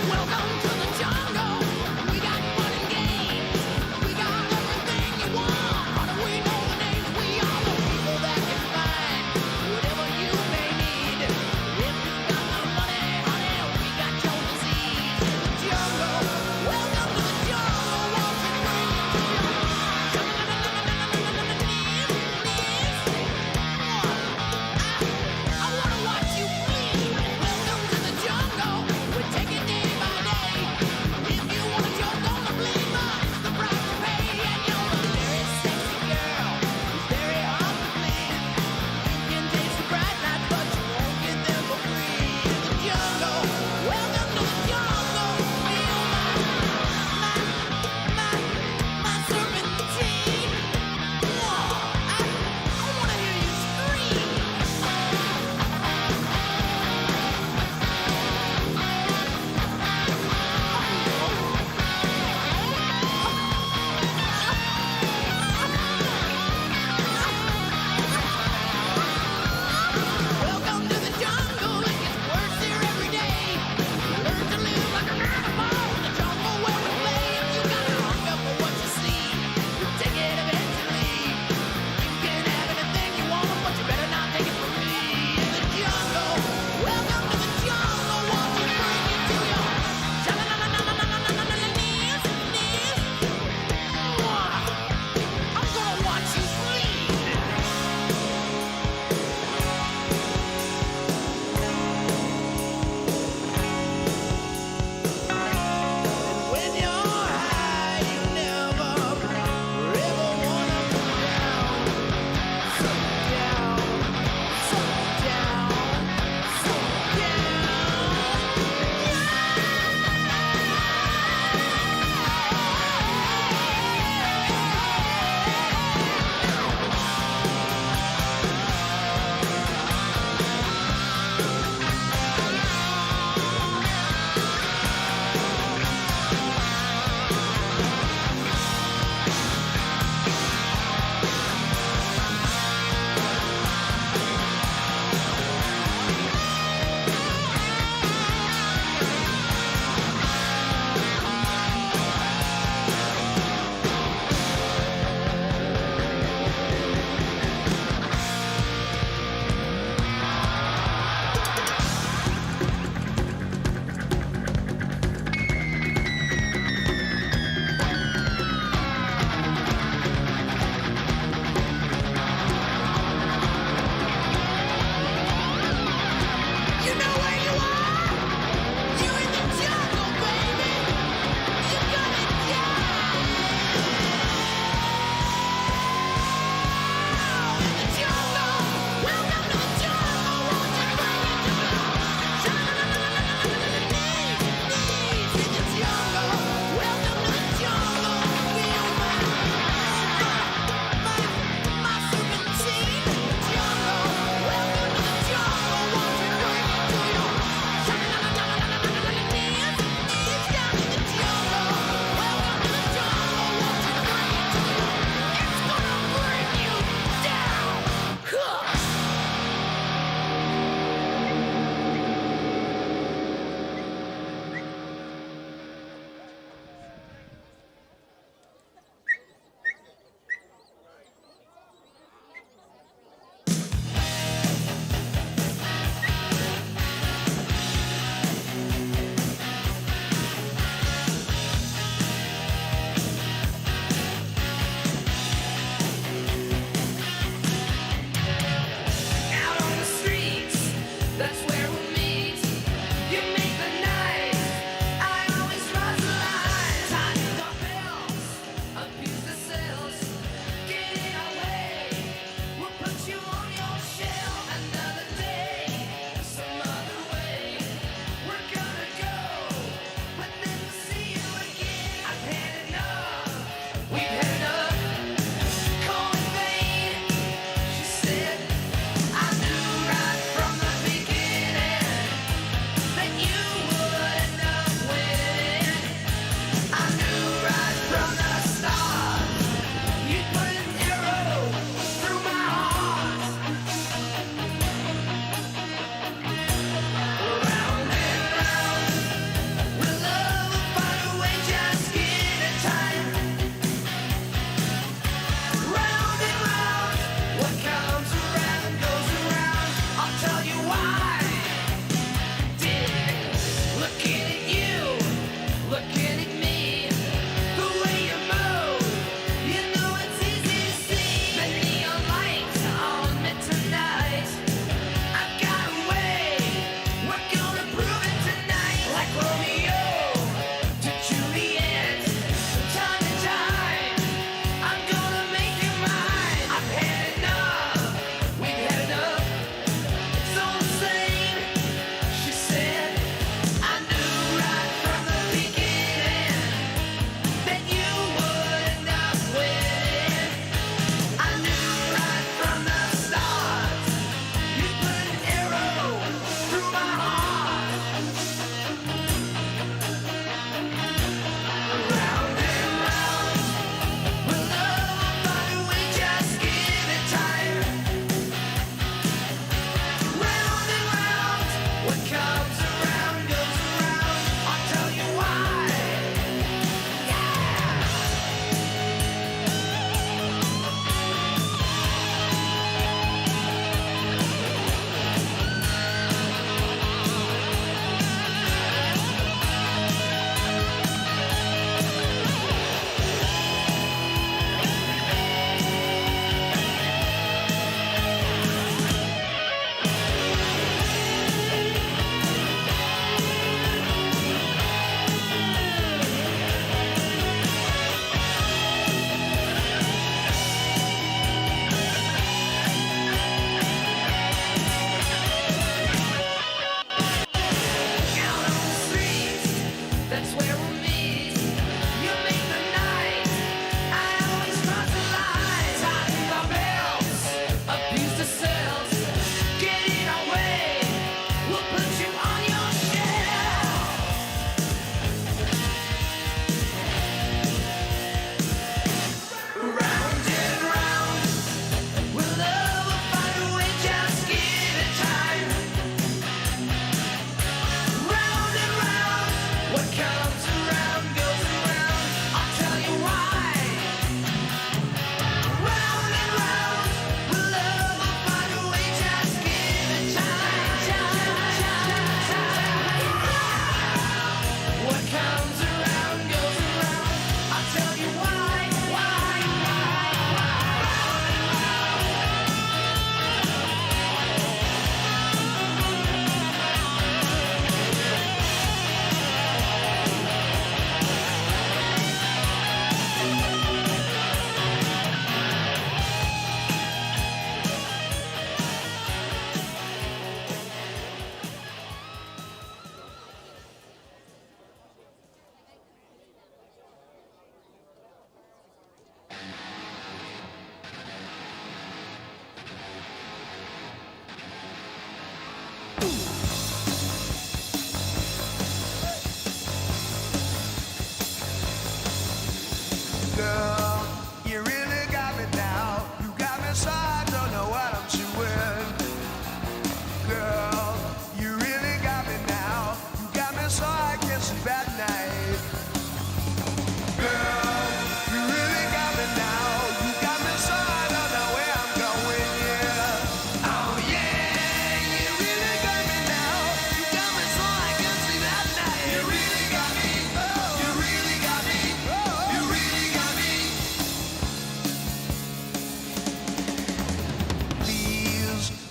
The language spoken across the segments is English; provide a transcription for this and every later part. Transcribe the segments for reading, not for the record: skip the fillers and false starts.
Welcome to the jungle. We got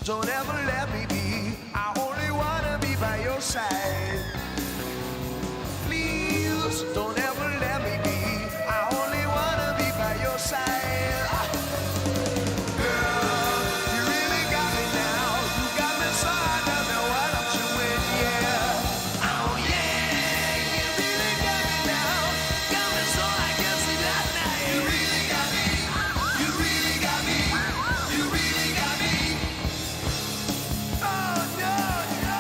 don't ever let me be. I only wanna be by your side. Please, don't ever let me be. I only wanna be by your side. Girl, you really got me now. You got me so I don't know what I'm doing, yeah. Oh yeah, you really got me now. Got me so I can see that night. You really got me. You really got me. You really got me. Oh no, no.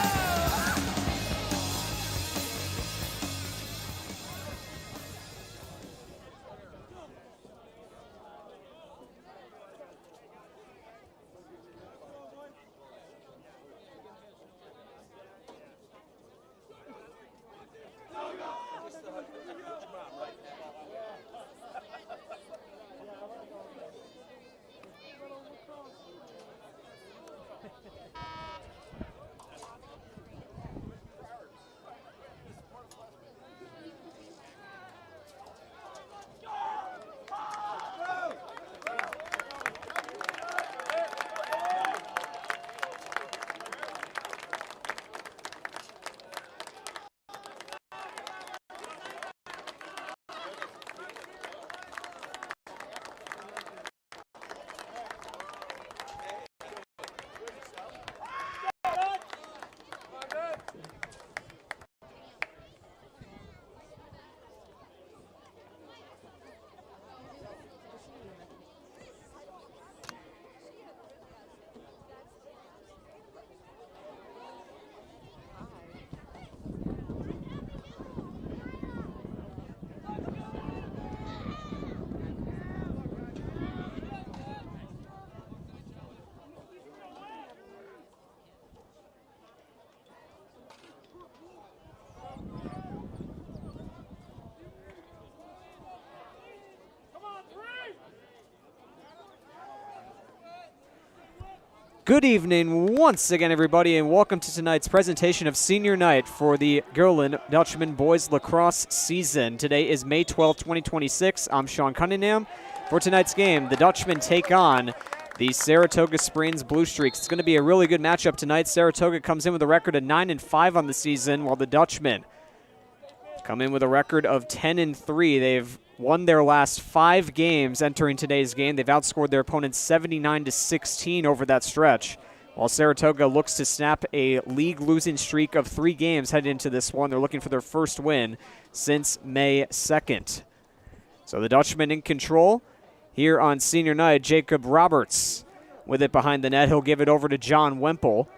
Good evening once again, everybody, and welcome to tonight's presentation of Senior Night for the Guilderland Dutchman Boys Lacrosse season. Today is May 12, 2026. I'm Sean Cunningham. For tonight's game, the Dutchmen take on the Saratoga Springs Blue Streaks. It's going to be a really good matchup tonight. Saratoga comes in with a record of 9-5 on the season, while the Dutchmen come in with a record of 10-3. They've won their last 5 games entering today's game. They've outscored their opponents 79-16 over that stretch, while Saratoga looks to snap a league losing streak of 3 games heading into this one. They're looking for their first win since May 2nd. So the Dutchmen in control here on Senior Night. Jacob Roberts with it behind the net. He'll give it over to John Wemple.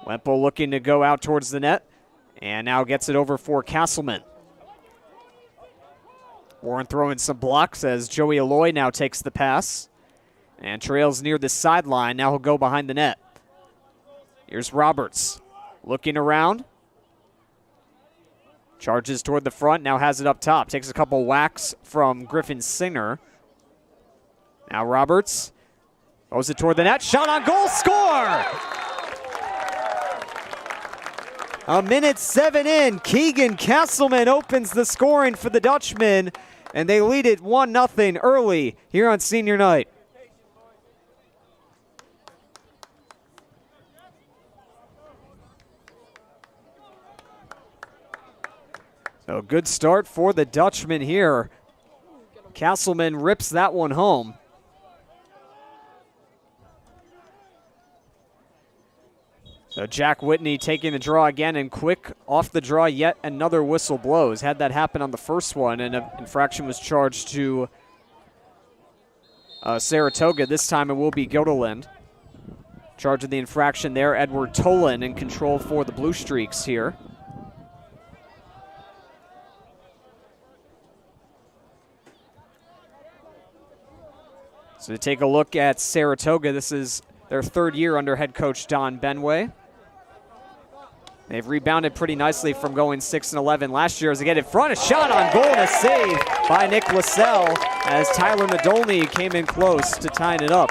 Wemple looking to go out towards the net, and now gets it over for Castleman. Warren throwing some blocks as Joey Alloy now takes the pass and trails near the sideline. Now he'll go behind the net. Here's Roberts looking around. Charges toward the front, now has it up top. Takes a couple whacks from Griffin Singer. Now Roberts throws it toward the net. Shot on goal, score! A minute 7 in, Keegan Castleman opens the scoring for the Dutchmen, and they lead it 1-0 early here on Senior Night. So a good start for the Dutchmen here. Castleman rips that one home. So Jack Whitney taking the draw again, and quick off the draw, yet another whistle blows. Had that happen on the first one, and an infraction was charged to Saratoga. This time it will be Guilderland. Charge of the infraction there, Edward Tolan in control for the Blue Streaks here. So to take a look at Saratoga, this is their 3rd year under head coach Don Benway. They've rebounded pretty nicely from going 6-11 last year as they get in front. A shot on goal and a save by Nick LaSalle as Tyler Nadolny came in close to tying it up.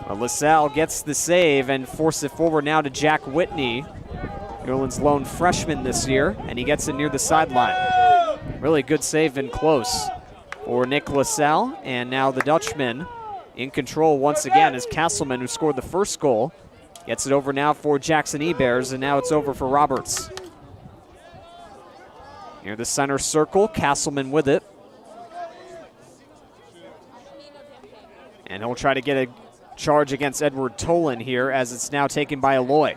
But LaSalle gets the save and forces it forward now to Jack Whitney, Guilderland's lone freshman this year, and he gets it near the sideline. Really good save and close for Nick LaSalle, and now the Dutchmen in control once again as Castleman, who scored the first goal, gets it over now for Jackson Ebears, and now it's over for Roberts. Near the center circle, Castleman with it. And he'll try to get a charge against Edward Tolan here as it's now taken by Aloy.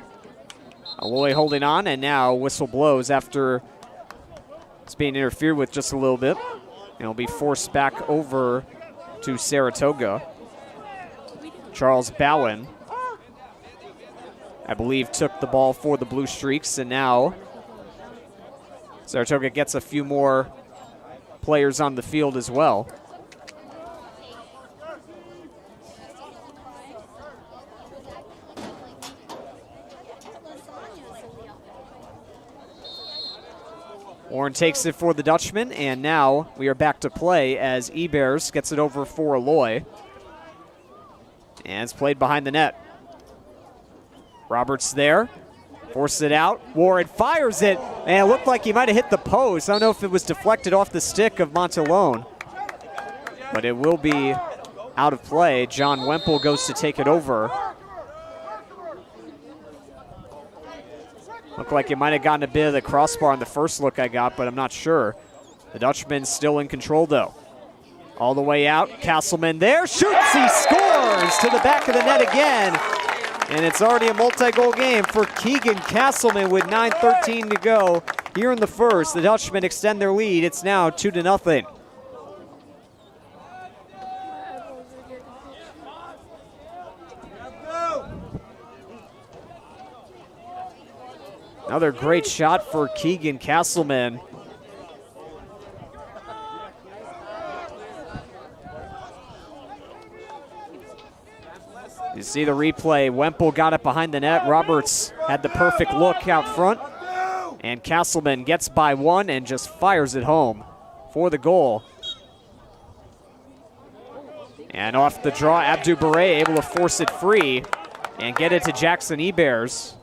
Aloy holding on, and now whistle blows after it's being interfered with just a little bit. And it'll be forced back over to Saratoga. Charles Bowen, I believe, took the ball for the Blue Streaks, and now Saratoga gets a few more players on the field as well. Warren takes it for the Dutchman, and now we are back to play as Ebears gets it over for Aloy. And it's played behind the net. Roberts there, forces it out. Warren fires it, and it looked like he might have hit the post. I don't know if it was deflected off the stick of Montalone, but it will be out of play. John Wemple goes to take it over. Looked like it might have gotten a bit of the crossbar on the first look I got, but I'm not sure. The Dutchman's still in control, though. All the way out, Castleman there, shoots, he scores to the back of the net again. And it's already a multi-goal game for Keegan Castleman with 9:13 to go here in the first. The Dutchmen extend their lead. It's now 2-0. Another great shot for Keegan Castleman. You see the replay. Wemple got it behind the net. Roberts had the perfect look out front. And Castleman gets by one and just fires it home for the goal. And off the draw, Abdu Bure able to force it free and get it to Jackson Ebears.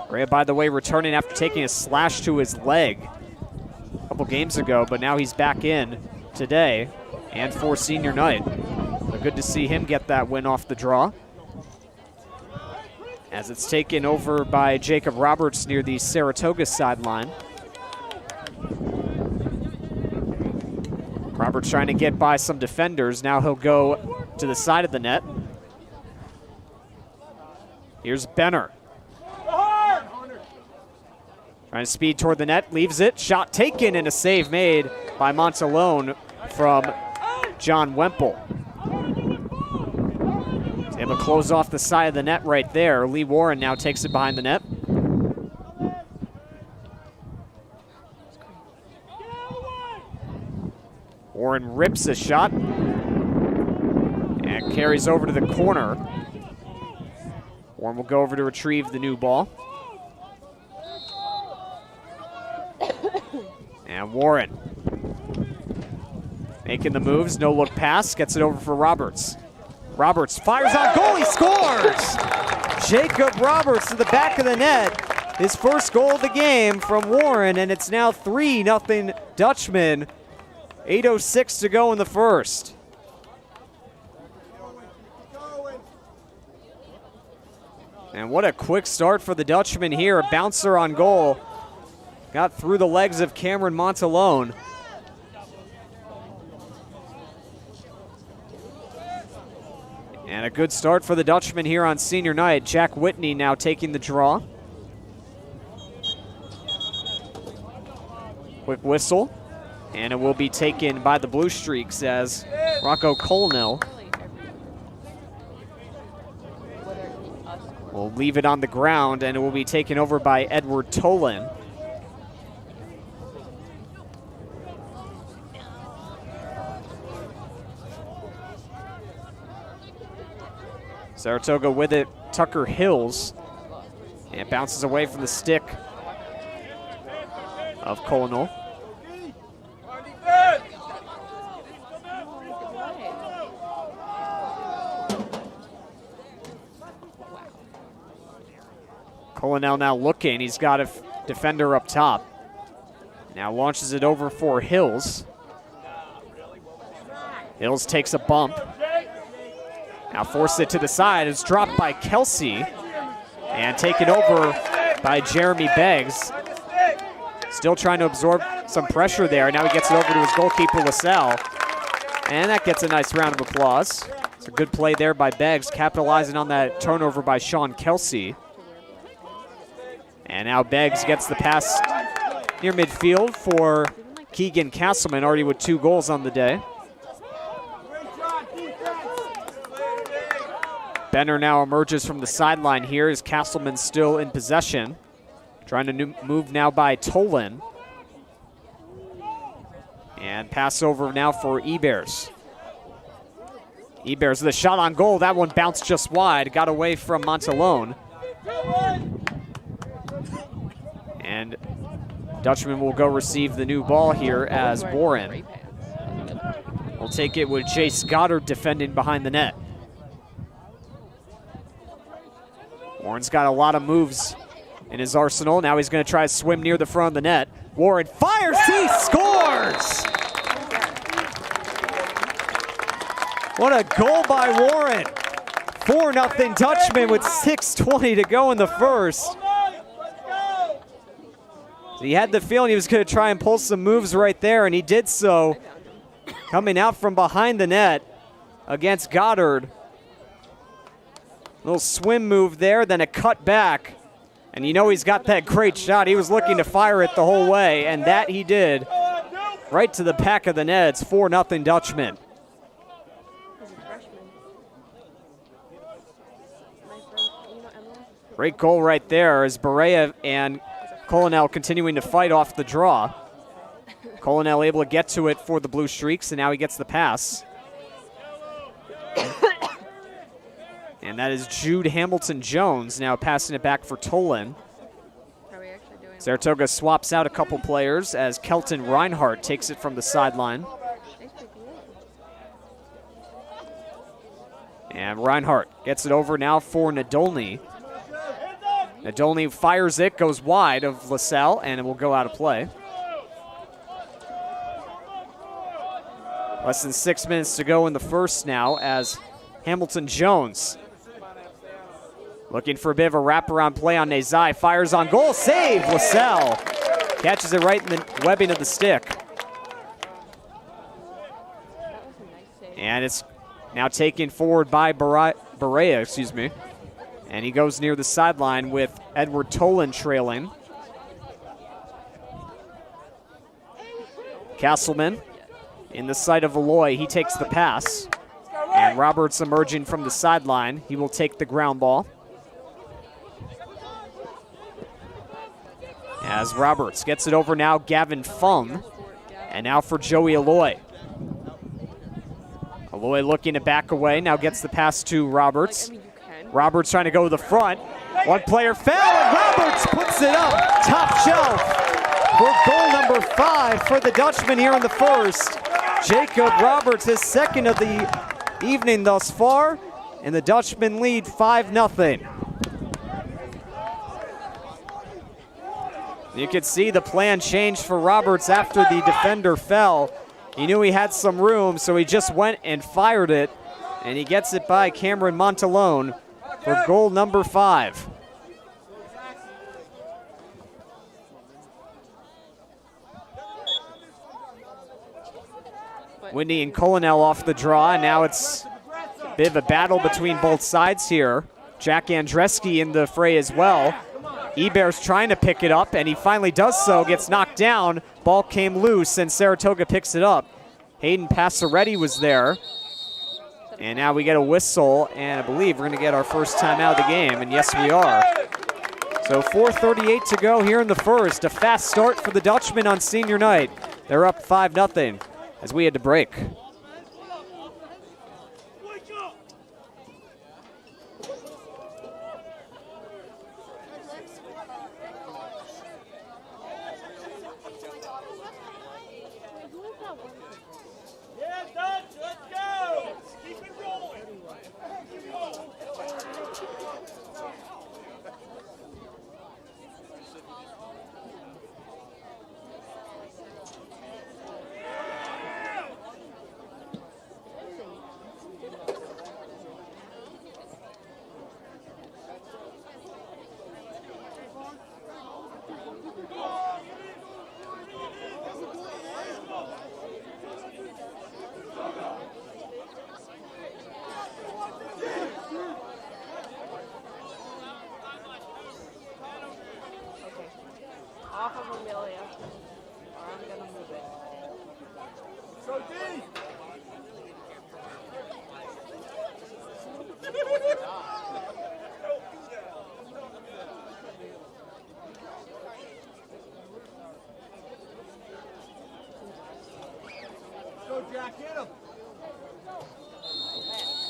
Brea, by the way, returning after taking a slash to his leg a couple games ago, but now he's back in today and for senior night. So good to see him get that win off the draw. As it's taken over by Jacob Roberts near the Saratoga sideline. Roberts trying to get by some defenders. Now he'll go to the side of the net. Here's Benner. Trying to speed toward the net, leaves it. Shot taken and a save made by Montalone from John Wemple. He's able to close off the side of the net right there. Lee Warren now takes it behind the net. Warren rips a shot and carries over to the corner. Warren will go over to retrieve the new ball. And Warren making the moves, no look pass, gets it over for Roberts. Roberts fires on goal, he scores! Jacob Roberts to the back of the net. His first goal of the game from Warren, and it's now 3-0 Dutchman. 8:06 to go in the first. And what a quick start for the Dutchman here. A bouncer on goal. Got through the legs of Cameron Montalone. And a good start for the Dutchman here on senior night. Jack Whitney now taking the draw. Quick whistle. And it will be taken by the Blue Streaks as Rocco Colnell will leave it on the ground, and it will be taken over by Edward Tolan. Saratoga with it, Tucker Hills, and bounces away from the stick of Colonel. Colonel now looking, he's got a defender up top. Now launches it over for Hills. Hills takes a bump. Now forced it to the side. It's dropped by Kelsey and taken over by Jeremy Beggs. Still trying to absorb some pressure there. Now he gets it over to his goalkeeper, LaSalle. And that gets a nice round of applause. It's a good play there by Beggs, capitalizing on that turnover by Sean Kelsey. And now Beggs gets the pass near midfield for Keegan Castleman, already with 2 goals on the day. Benner now emerges from the sideline here as Castleman still in possession. Trying to move now by Tolan. And pass over now for Ebears. Ebears with a shot on goal. That one bounced just wide. Got away from Montalone. And Dutchman will go receive the new ball here as Warren will take it with Jace Goddard defending behind the net. Warren's got a lot of moves in his arsenal. Now he's going to try to swim near the front of the net. Warren fires, he scores! What a goal by Warren. 4-0 Dutchman with 6:20 to go in the first. He had the feeling he was going to try and pull some moves right there, and he did so. Coming out from behind the net against Goddard. Little swim move there, then a cut back. And you know he's got that great shot. He was looking to fire it the whole way, and that he did. Right to the back of the net. It's 4-0 Dutchman. Great goal right there as Berea and Colonel continuing to fight off the draw. Colonel able to get to it for the Blue Streaks, and now he gets the pass. And that is Jude Hamilton-Jones now passing it back for Tolan. Saratoga swaps out a couple players as Kelton Reinhardt takes it from the sideline. And Reinhardt gets it over now for Nadolny. Nadolny fires it, goes wide of LaSalle, and it will go out of play. Less than 6 minutes to go in the first now as Hamilton-Jones looking for a bit of a wraparound play on Nezai. Fires on goal, save! LaSalle catches it right in the webbing of the stick. And it's now taken forward by Berea, excuse me. And he goes near the sideline with Edward Tolan trailing. Castleman in the sight of Aloy. He takes the pass. And Roberts emerging from the sideline. He will take the ground ball. As Roberts gets it over now, Gavin Fung. And now for Joey Aloy. Aloy looking to back away. Now gets the pass to Roberts. Roberts trying to go to the front. One player fell, and Roberts puts it up top shelf for goal number 5 for the Dutchman here in the first. Jacob Roberts, his second of the evening thus far, and the Dutchmen lead 5-0. You could see the plan changed for Roberts after the defender fell. He knew he had some room, so he just went and fired it, and he gets it by Cameron Montalone for goal number 5. Whitney and Colonel off the draw, and now it's a bit of a battle between both sides here. Jack Andreski in the fray as well. Ebert's trying to pick it up, and he finally does so, gets knocked down. Ball came loose, and Saratoga picks it up. Hayden Passaretti was there. And now we get a whistle, and I believe we're going to get our first time out of the game, and yes, we are. So 4:38 to go here in the first. A fast start for the Dutchmen on senior night. They're up 5-0 as we had to break.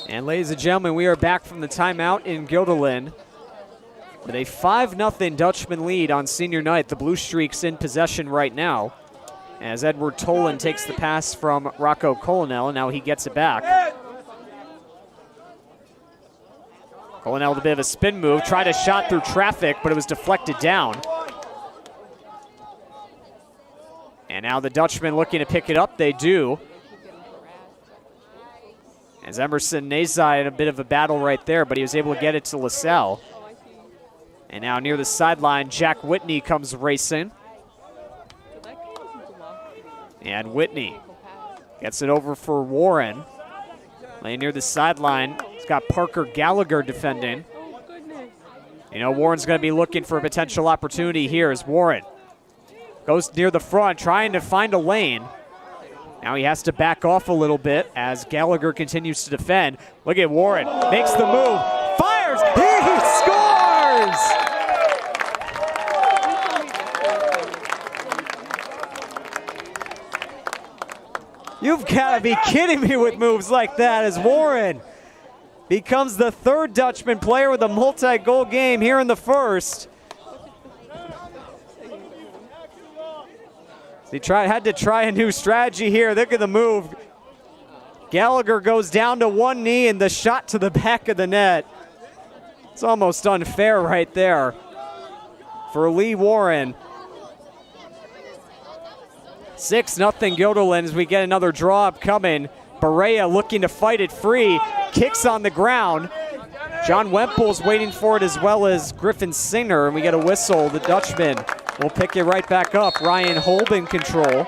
And ladies and gentlemen, we are back from the timeout in Guilderland with a 5-0 Dutchman lead on senior night. The Blue Streaks in possession right now as Edward Tolan takes the pass from Rocco Colonel, and now he gets it back. Colonel with a bit of a spin move, tried a shot through traffic, but it was deflected down. And now the Dutchmen looking to pick it up, they do. As Emerson Nazai in a bit of a battle right there, but he was able to get it to LaSalle. And now near the sideline, Jack Whitney comes racing. And Whitney gets it over for Warren. Laying near the sideline, he's got Parker Gallagher defending. You know, Warren's going to be looking for a potential opportunity here as Warren goes near the front, trying to find a lane. Now he has to back off a little bit as Gallagher continues to defend. Look at Warren, makes the move, fires, he scores! You've got to be kidding me with moves like that as Warren becomes the third Dutchman player with a multi-goal game here in the first. He had to try a new strategy here. Look at the move. Gallagher goes down to one knee and the shot to the back of the net. It's almost unfair right there for Lee Warren. 6-0 Guilderland as we get another draw upcoming. Berea looking to fight it free. Kicks on the ground. John Wempel's waiting for it as well as Griffin Singer, and we get a whistle. The Dutchman will pick it right back up. Ryan Holb in control.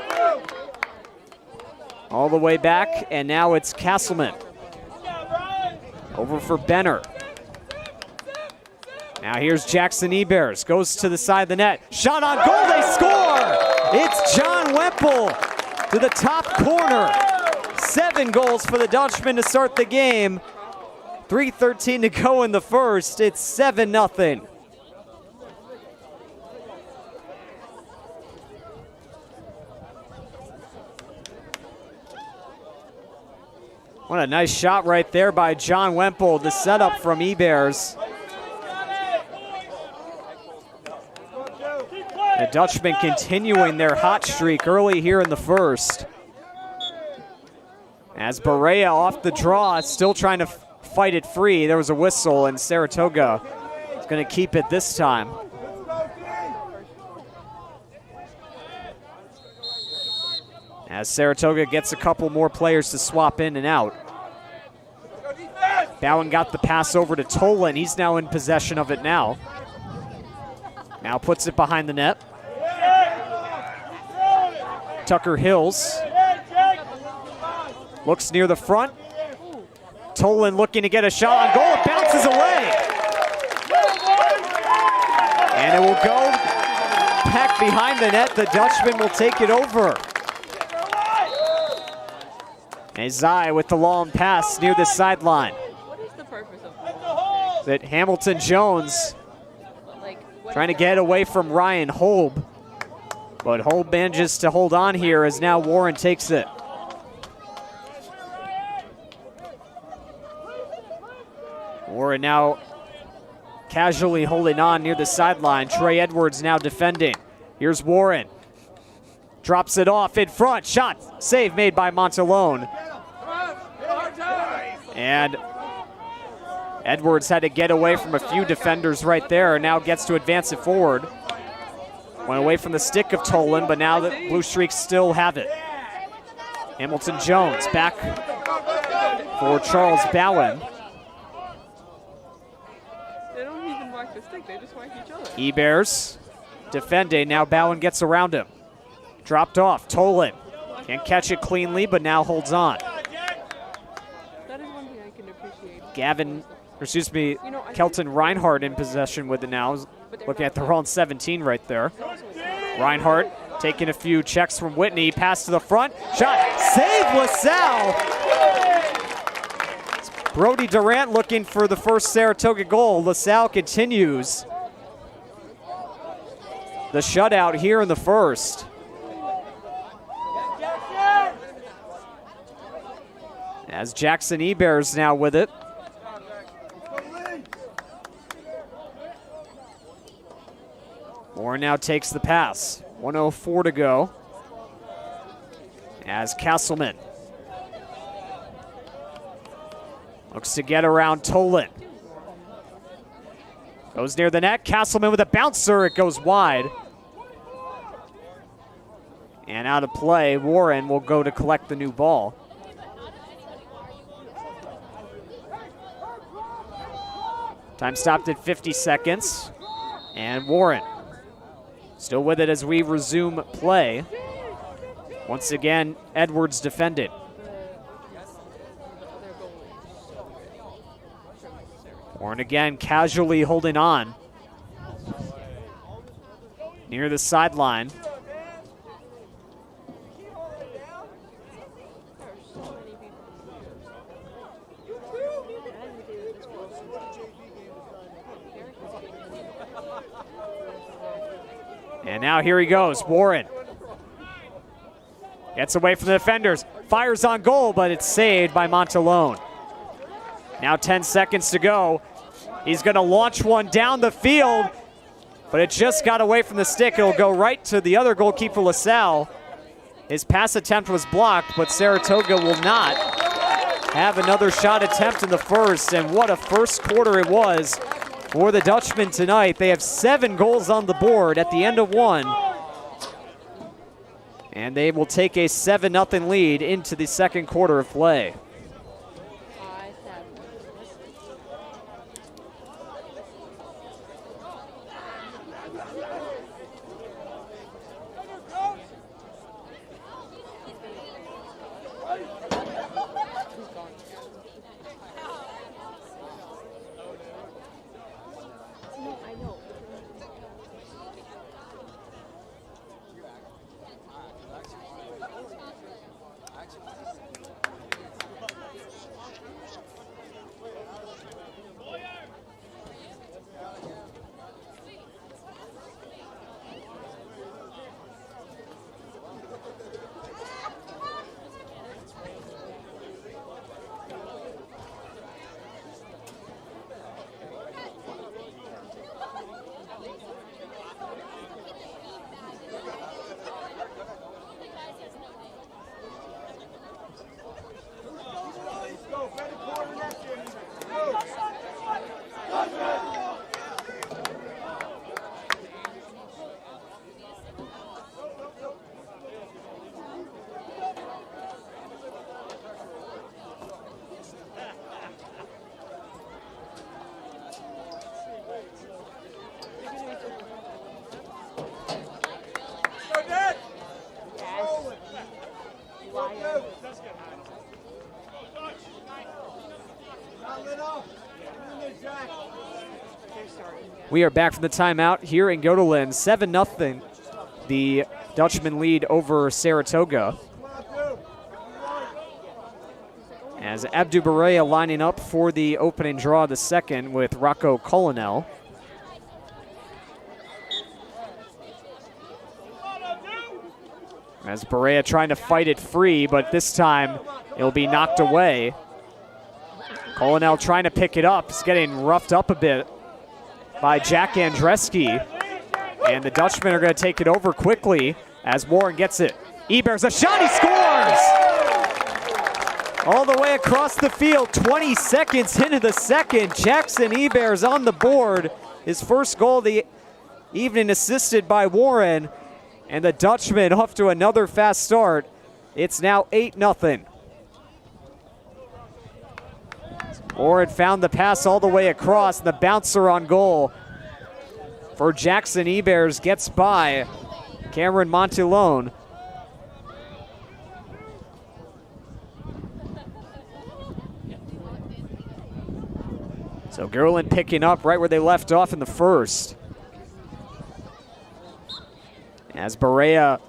All the way back, and now it's Castleman. Over for Benner. Now here's Jackson Ebers. Goes to the side of the net. Shot on goal, they score! It's John Wempel to the top corner. 7 goals for the Dutchman to start the game. 3:13 to go in the first. It's 7-0. What a nice shot right there by John Wempel. The setup from Ebers. The Dutchmen continuing their hot streak early here in the first. As Berea off the draw, still trying to fight it free. There was a whistle, and Saratoga is going to keep it this time. As Saratoga gets a couple more players to swap in and out. Bowen got the pass over to Tolan. He's now in possession of it now. Now puts it behind the net. Tucker Hills looks near the front. Tolan looking to get a shot on goal. It bounces away. And it will go back behind the net. The Dutchman will take it over. And Zai with the long pass near the sideline. What is the purpose of That Hamilton Jones trying to get away from Ryan Holb. But Holb manages to hold on here as now Warren takes it. Warren now casually holding on near the sideline. Trey Edwards now defending. Here's Warren. Drops it off in front. Shot. Save made by Montalone. And Edwards had to get away from a few defenders right there and now gets to advance it forward. Went away from the stick of Tolan, but now the Blue Streaks still have it. Hamilton Jones back for Charles Bowen. They don't even whack the stick, they just whack each other. Ebers defending. Now Bowen gets around him. Dropped off. Tolan can't catch it cleanly, but now holds on. That is one thing I can appreciate. Kelton Reinhardt in possession with it now. Looking at their own 17 right there. Reinhardt taking a few checks from Whitney. Pass to the front. Shot. Save LaSalle. Brody Durant looking for the first Saratoga goal. LaSalle continues the shutout here in the first. As Jackson Eber's now with it. Moore now takes the pass. 1:04 to go. As Castleman looks to get around Tolan. Goes near the net. Castleman with a bouncer. It goes wide. And out of play. Warren will go to collect the new ball. Time stopped at 50 seconds. And Warren still with it as we resume play. Once again, Edwards defended. Warren again casually holding on. Near the sideline. And now here he goes, Warren. Gets away from the defenders, fires on goal, but it's saved by Montalone. Now 10 seconds to go. He's gonna launch one down the field, but it just got away from the stick. It'll go right to the other goalkeeper, LaSalle. His pass attempt was blocked, but Saratoga will not have another shot attempt in the first, and what a first quarter it was for the Dutchmen tonight. They have 7 goals on the board at the end of one. And they will take a 7-0 lead into the second quarter of play. We are back from the timeout here in Guilderland. 7-0. The Dutchmen lead over Saratoga. As Abdu Barea lining up for the opening draw of the second with Rocco Colonel. As Barea trying to fight it free, but this time it'll be knocked away. Colonel trying to pick it up. He's getting roughed up a bit by Jack Andreski. And the Dutchmen are going to take it over quickly as Warren gets it. Eber's a shot, he scores! All the way across the field, 20 seconds into the second. Jackson Eber's on the board. His first goal of the evening assisted by Warren. And the Dutchmen off to another fast start. It's now 8-0. Warren found the pass all the way across. The bouncer on goal for Jackson Ebers gets by Cameron Montalone. So Guilderland picking up right where they left off in the first. As Barea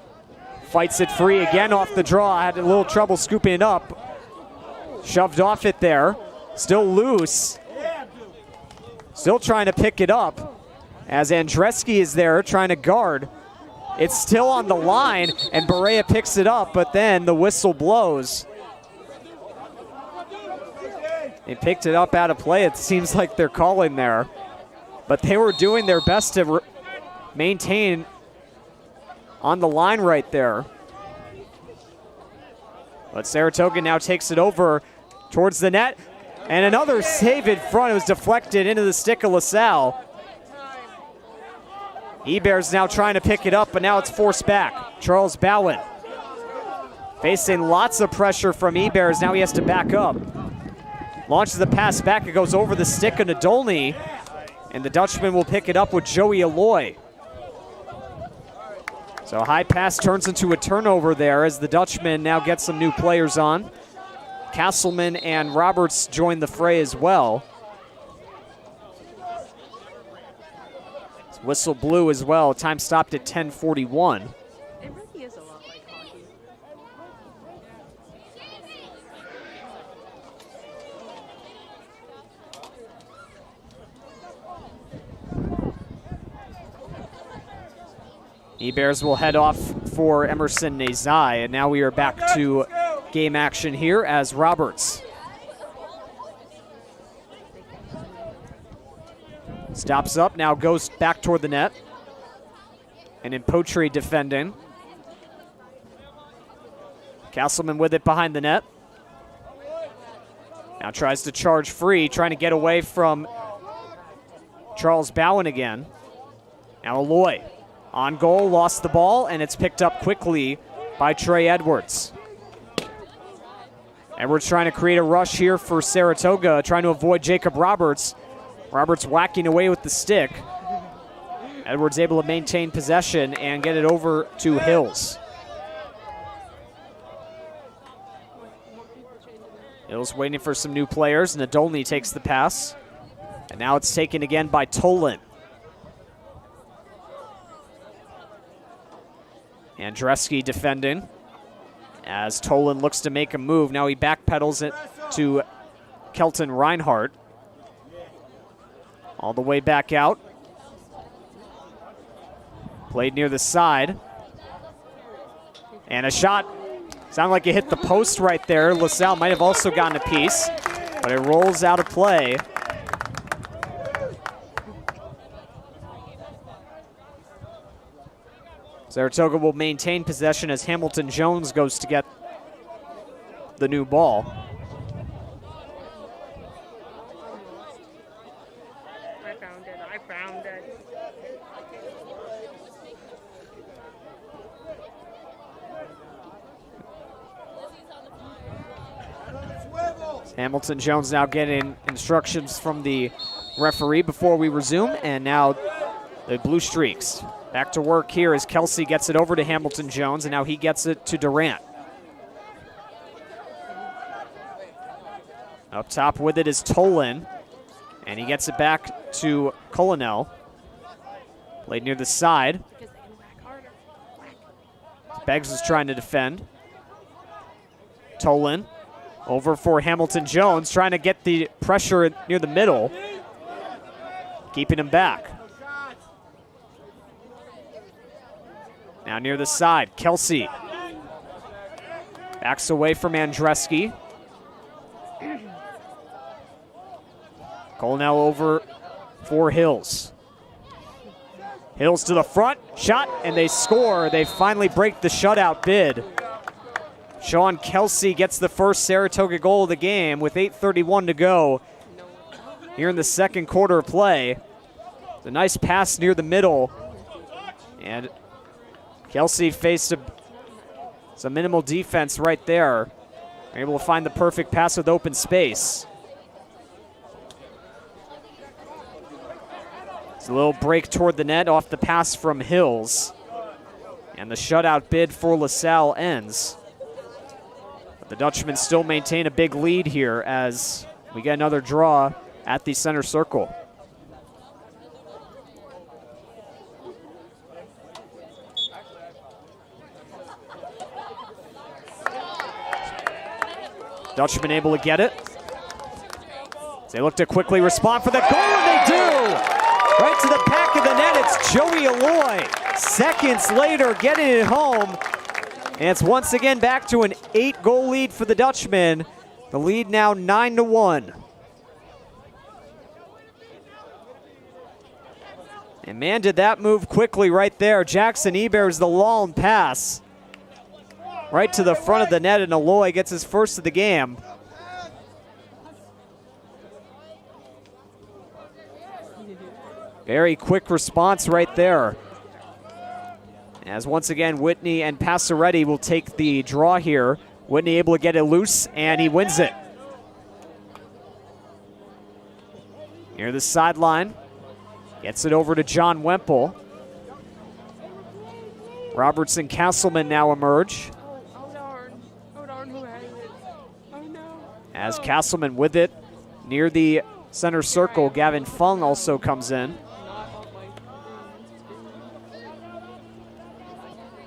fights it free again off the draw. Had a little trouble scooping it up. Shoved off it there. Still loose. Still trying to pick it up. As Andreski is there trying to guard. It's still on the line, and Barea picks it up, but then the whistle blows. They picked it up out of play. It seems like they're calling there. But they were doing their best to maintain on the line right there. But Saratoga now takes it over towards the net. And another save in front. It was deflected into the stick of LaSalle. Ebert's now trying to pick it up, but now it's forced back. Charles Bowen facing lots of pressure from Ebers. Now he has to back up. Launches the pass back. It goes over the stick of Nadolny. And the Dutchman will pick it up with Joey Aloy. So a high pass turns into a turnover there as the Dutchman now gets some new players on. Castleman and Roberts join the fray as well. Whistle blew as well. Time stopped at 10:41. It really is a lot like hockey. Ebers will head off for Emerson Nazai, and now we are back to game action here as Roberts stops up, now goes back toward the net. And in Potri defending. Castleman with it behind the net. Now tries to charge free, trying to get away from Charles Bowen again. Now Aloy on goal, lost the ball, and it's picked up quickly by Trey Edwards. Edwards trying to create a rush here for Saratoga, trying to avoid Jacob Roberts. Roberts whacking away with the stick. Edwards able to maintain possession and get it over to Hills. Hills waiting for some new players. Nadolny takes the pass. And now it's taken again by Tolan. Andreski defending as Tolan looks to make a move. Now he backpedals it to Kelton Reinhardt. All the way back out. Played near the side. And a shot. Sounded like it hit the post right there. LaSalle might have also gotten a piece, but it rolls out of play. Saratoga will maintain possession as Hamilton Jones goes to get the new ball. I found it. Hamilton Jones now getting instructions from the referee before we resume, and now the Blue Streaks back to work here as Kelsey gets it over to Hamilton Jones, and now he gets it to Durant. Up top with it is Tolan, and he gets it back to Colonel. Played near the side. Beggs is trying to defend. Tolan over for Hamilton Jones, trying to get the pressure near the middle, keeping him back. Now near the side, Kelsey backs away from Andreski. Colonel over for Hills. Hills to the front, shot, and they score. They finally break the shutout bid. Sean Kelsey gets the first Saratoga goal of the game with 8:31 to go here in the second quarter of play. It's a nice pass near the middle, and Kelsey faced some minimal defense right there. Able to find the perfect pass with open space. It's a little break toward the net off the pass from Hills. And the shutout bid for LaSalle ends. But the Dutchmen still maintain a big lead here as we get another draw at the center circle. Dutchman able to get it. They look to quickly respond for the goal, and they do! Right to the back of the net, it's Joey Aloy. Seconds later, getting it home. And it's once again back to an 8-goal lead for the Dutchmen. The lead now 9-1. And man, did that move quickly right there. Jackson Ebers, the long pass right to the front of the net, and Aloy gets his first of the game. Very quick response right there. As once again, Whitney and Passaretti will take the draw here. Whitney able to get it loose, and he wins it. Near the sideline. Gets it over to John Wemple. Robertson Castleman now emerge. Oh darn. Oh darn, who has it? Oh no. As Castleman with it near the center circle, Gavin Fung also comes in.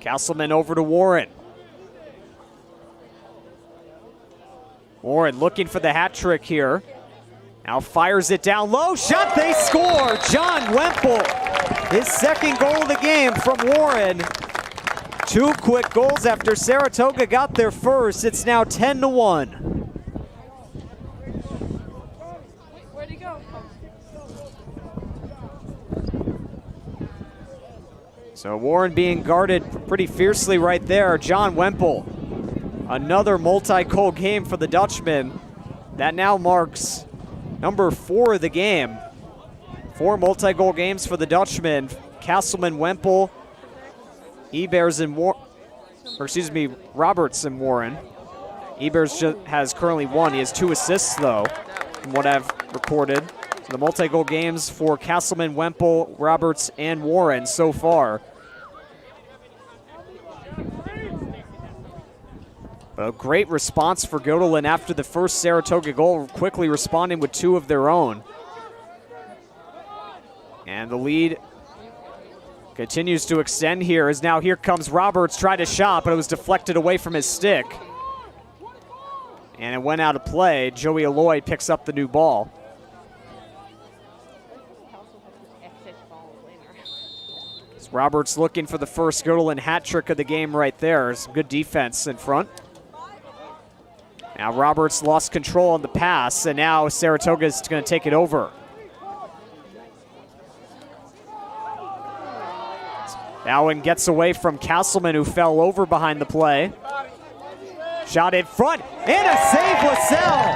Castleman over to Warren. Warren looking for the hat trick here. Now fires it down low. Shot, they score. John Wemple, his second goal of the game from Warren. 2 quick goals after Saratoga got their first. It's now 10-1. Where'd he go? So Warren being guarded pretty fiercely right there. John Wemple, another multi-goal game for the Dutchman. That now marks number 4 of the game. 4 multi-goal games for the Dutchman. Castleman, Wemple, Ebers and Roberts and Warren. Ebers just has currently 1. He has 2 assists though, from what I've recorded. So the multi-goal games for Castleman, Wemple, Roberts, and Warren so far. A great response for Guilderland after the first Saratoga goal, quickly responding with 2 of their own. And the lead continues to extend here as now here comes Roberts, tried to shot, but it was deflected away from his stick. And it went out of play. Joey Aloy picks up the new ball. Roberts looking for the first Guilderland hat trick of the game right there. Some good defense in front. Now Roberts lost control on the pass, and now Saratoga is going to take it over. Bowen gets away from Castleman, who fell over behind the play. Shot in front, and a save, LaSalle.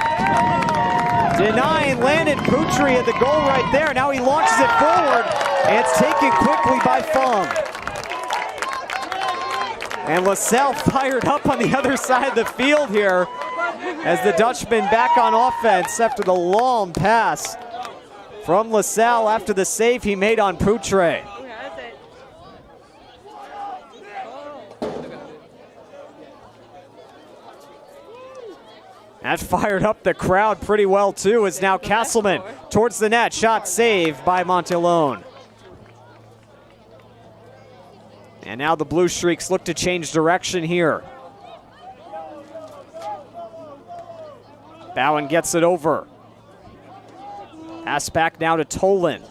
Denying Landon Putri at the goal right there. Now he launches it forward, and it's taken quickly by Fung. And LaSalle fired up on the other side of the field here as the Dutchman back on offense after the long pass from LaSalle after the save he made on Putri. That fired up the crowd pretty well too, as now Castleman towards the net. Shot saved by Montelone. And now the Blue Streaks look to change direction here. Bowen gets it over. Pass back now to Tolan.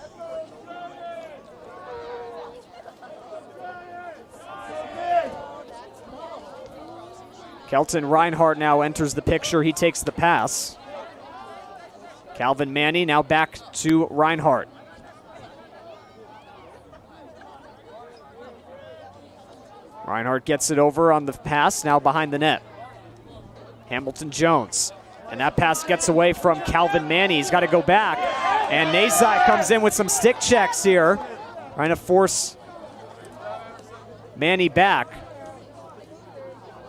Kelton Reinhardt now enters the picture. He takes the pass. Calvin Manny now back to Reinhardt. Reinhardt gets it over on the pass, now behind the net. Hamilton Jones. And that pass gets away from Calvin Manny. He's got to go back. And Nazai comes in with some stick checks here, trying to force Manny back.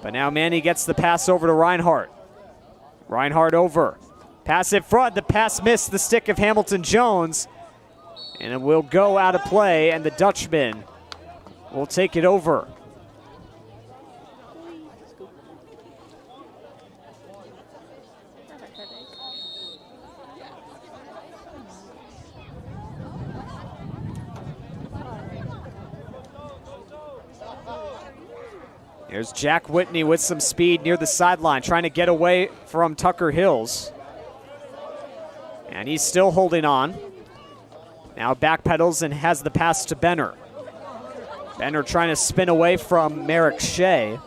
But now Manny gets the pass over to Reinhardt. Reinhardt over. Pass in front. The pass missed the stick of Hamilton Jones. And it will go out of play, and the Dutchman will take it over. There's Jack Whitney with some speed near the sideline, trying to get away from Tucker Hills. And he's still holding on. Now backpedals and has the pass to Benner. Benner trying to spin away from Merrick Shea.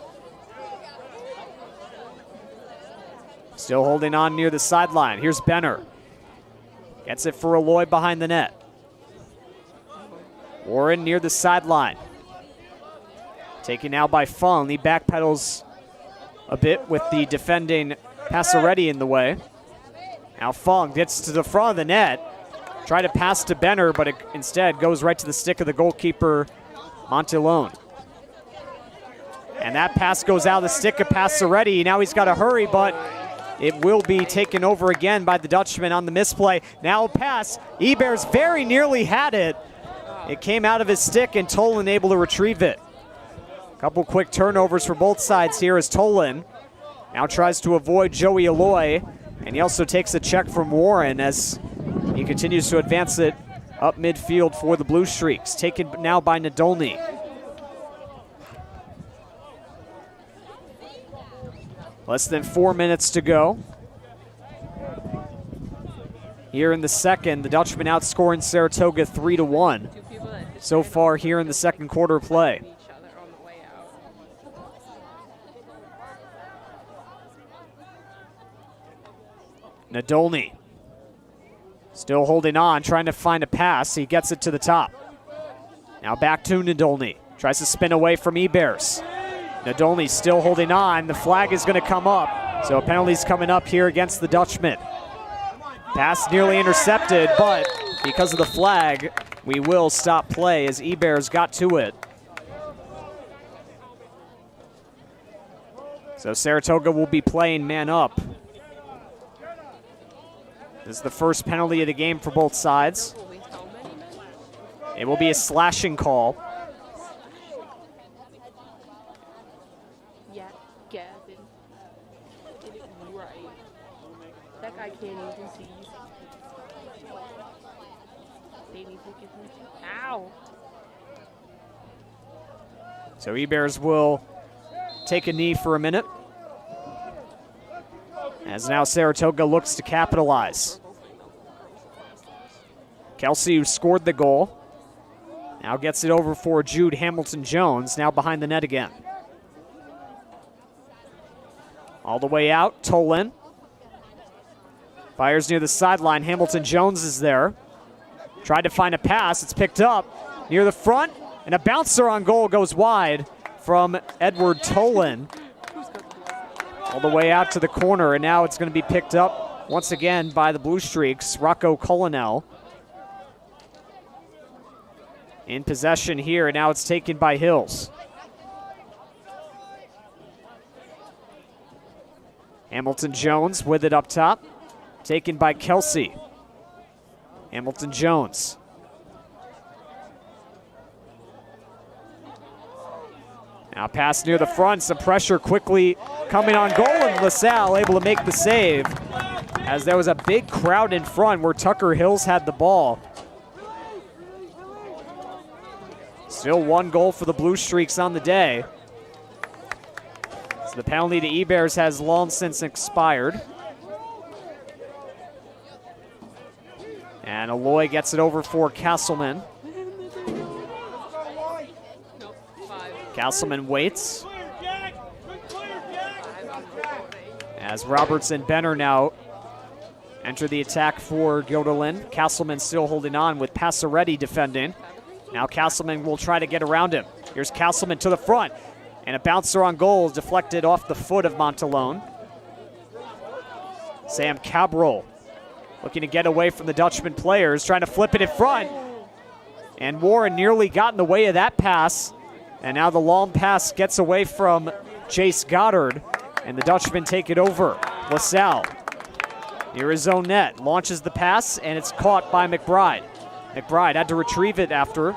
Still holding on near the sideline. Here's Benner. Gets it for Aloy behind the net. Warren near the sideline. Taken now by Fung. He backpedals a bit with the defending Passaretti in the way. Now Fung gets to the front of the net. Try to pass to Benner, but it instead goes right to the stick of the goalkeeper, Montalone. And that pass goes out of the stick of Passaretti. Now he's got to hurry, but it will be taken over again by the Dutchman on the misplay. Now a pass. Eber's very nearly had it. It came out of his stick, and Tolan able to retrieve it. Couple quick turnovers for both sides here as Tolan now tries to avoid Joey Aloy, and he also takes a check from Warren as he continues to advance it up midfield for the Blue Streaks. Taken now by Nadolny. Less than 4 minutes to go. Here in the second, the Dutchman outscoring Saratoga 3-1 so far here in the second quarter play. Nadolny still holding on, trying to find a pass. He gets it to the top. Now back to Nadolny. Tries to spin away from Ebers. Nadolny still holding on. The flag is going to come up. So a penalty's coming up here against the Dutchman. Pass nearly intercepted, but because of the flag, we will stop play as Ebers got to it. So Saratoga will be playing man up. This is the first penalty of the game for both sides. It will be a slashing call. Yeah, Gavin. Get it right. That guy can't even see. They need to get him. Ow! So Ebers will take a knee for a minute. As now Saratoga looks to capitalize. Kelsey, who scored the goal, now gets it over for Jude Hamilton-Jones, now behind the net again. All the way out, Tolan. Fires near the sideline. Hamilton-Jones is there. Tried to find a pass. It's picked up near the front, and a bouncer on goal goes wide from Edward Tolan. All the way out to the corner, and now it's going to be picked up once again by the Blue Streaks, Rocco Colonel. In possession here, and now it's taken by Hills. Hamilton-Jones with it up top, taken by Kelsey. Hamilton-Jones. Now pass near the front, some pressure quickly coming on goal, and LaSalle able to make the save as there was a big crowd in front where Tucker Hills had the ball. Still one goal for the Blue Streaks on the day. So the penalty to Ebers has long since expired. And Aloy gets it over for Castleman. Castleman waits. As Roberts and Benner now enter the attack for Guilderland. Castleman still holding on with Passaretti defending. Now Castleman will try to get around him. Here's Castleman to the front. And a bouncer on goal deflected off the foot of Montalone. Sam Cabral looking to get away from the Dutchman players, trying to flip it in front. And Warren nearly got in the way of that pass. And now the long pass gets away from Chase Goddard, and the Dutchmen take it over. LaSalle near his own net, launches the pass, and it's caught by McBride. McBride had to retrieve it after.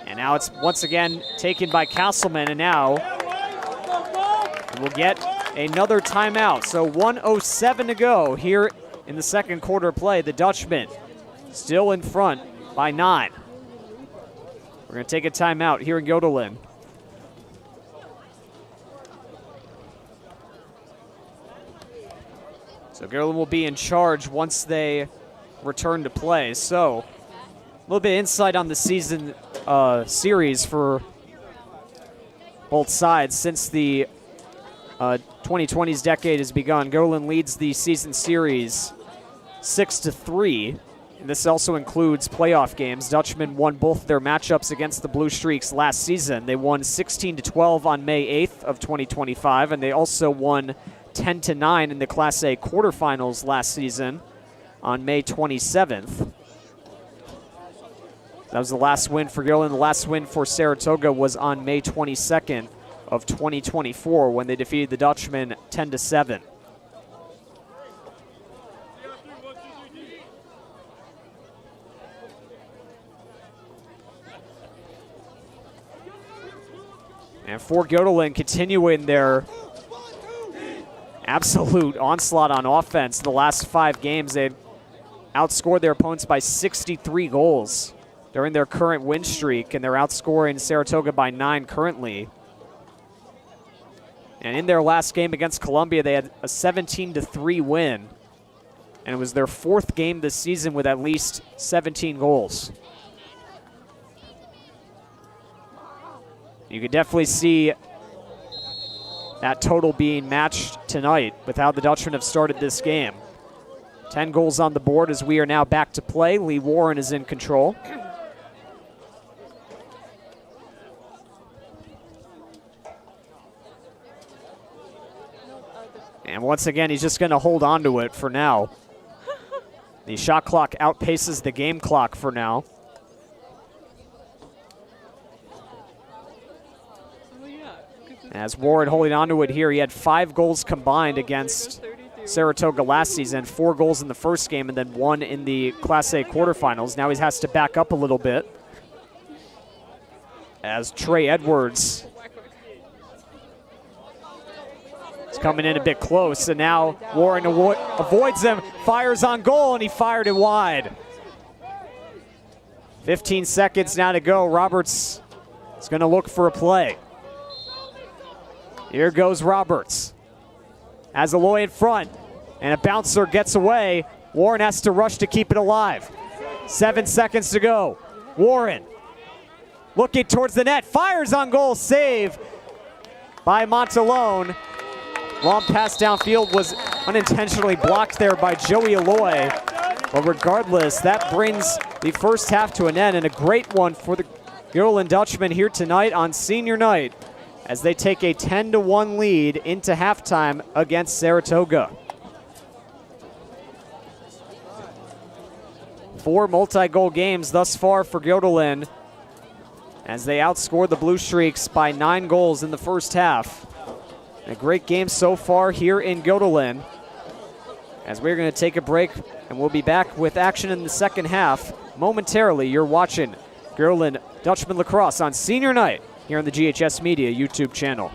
And now it's once again taken by Castleman, and now we'll get another timeout. So 1:07 to go here in the second quarter play. The Dutchmen still in front by 9. We're going to take a timeout here in Guilderland. So Guilderland will be in charge once they return to play. So a little bit of insight on the season series for both sides. Since the 2020s decade has begun, Guilderland leads the season series 6-3. And this also includes playoff games. Dutchmen won both their matchups against the Blue Streaks last season. They won 16-12 on May 8th of 2025, and they also won 10-9 in the Class A quarterfinals last season on May 27th. That was the last win for Guilderland. The last win for Saratoga was on May 22nd of 2024 when they defeated the Dutchmen 10-7. And for Guilderland, continuing their absolute onslaught on offense. The last 5 games, they outscored their opponents by 63 goals during their current win streak, and they're outscoring Saratoga by 9 currently. And in their last game against Columbia, they had a 17-3 win, and it was their 4th game this season with at least 17 goals. You could definitely see that total being matched tonight with how the Dutchmen have started this game. 10 goals on the board as we are now back to play. Lee Warren is in control. And once again, he's just going to hold on to it for now. The shot clock outpaces the game clock for now. As Warren holding on to it here, he had 5 goals combined against Saratoga last season, 4 goals in the first game and then 1 in the Class A quarterfinals. Now he has to back up a little bit as Trey Edwards is coming in a bit close, and now Warren avoids him, fires on goal, and he fired it wide. 15 seconds now to go. Roberts is going to look for a play. Here goes Roberts. Has Aloy in front, and a bouncer gets away. Warren has to rush to keep it alive. 7 seconds to go. Warren looking towards the net, fires on goal, save by Montalone. Long pass downfield was unintentionally blocked there by Joey Aloy. But regardless, that brings the first half to an end, and a great one for the Guilderland Dutchmen here tonight on senior night, as they take a 10-1 lead into halftime against Saratoga. 4 multi-goal games thus far for Guilderland, as they outscored the Blue Streaks by 9 goals in the first half. A great game so far here in Guilderland, as we're going to take a break, and we'll be back with action in the second half momentarily. You're watching Guilderland Dutchman Lacrosse on senior night here on the GHS Media YouTube channel.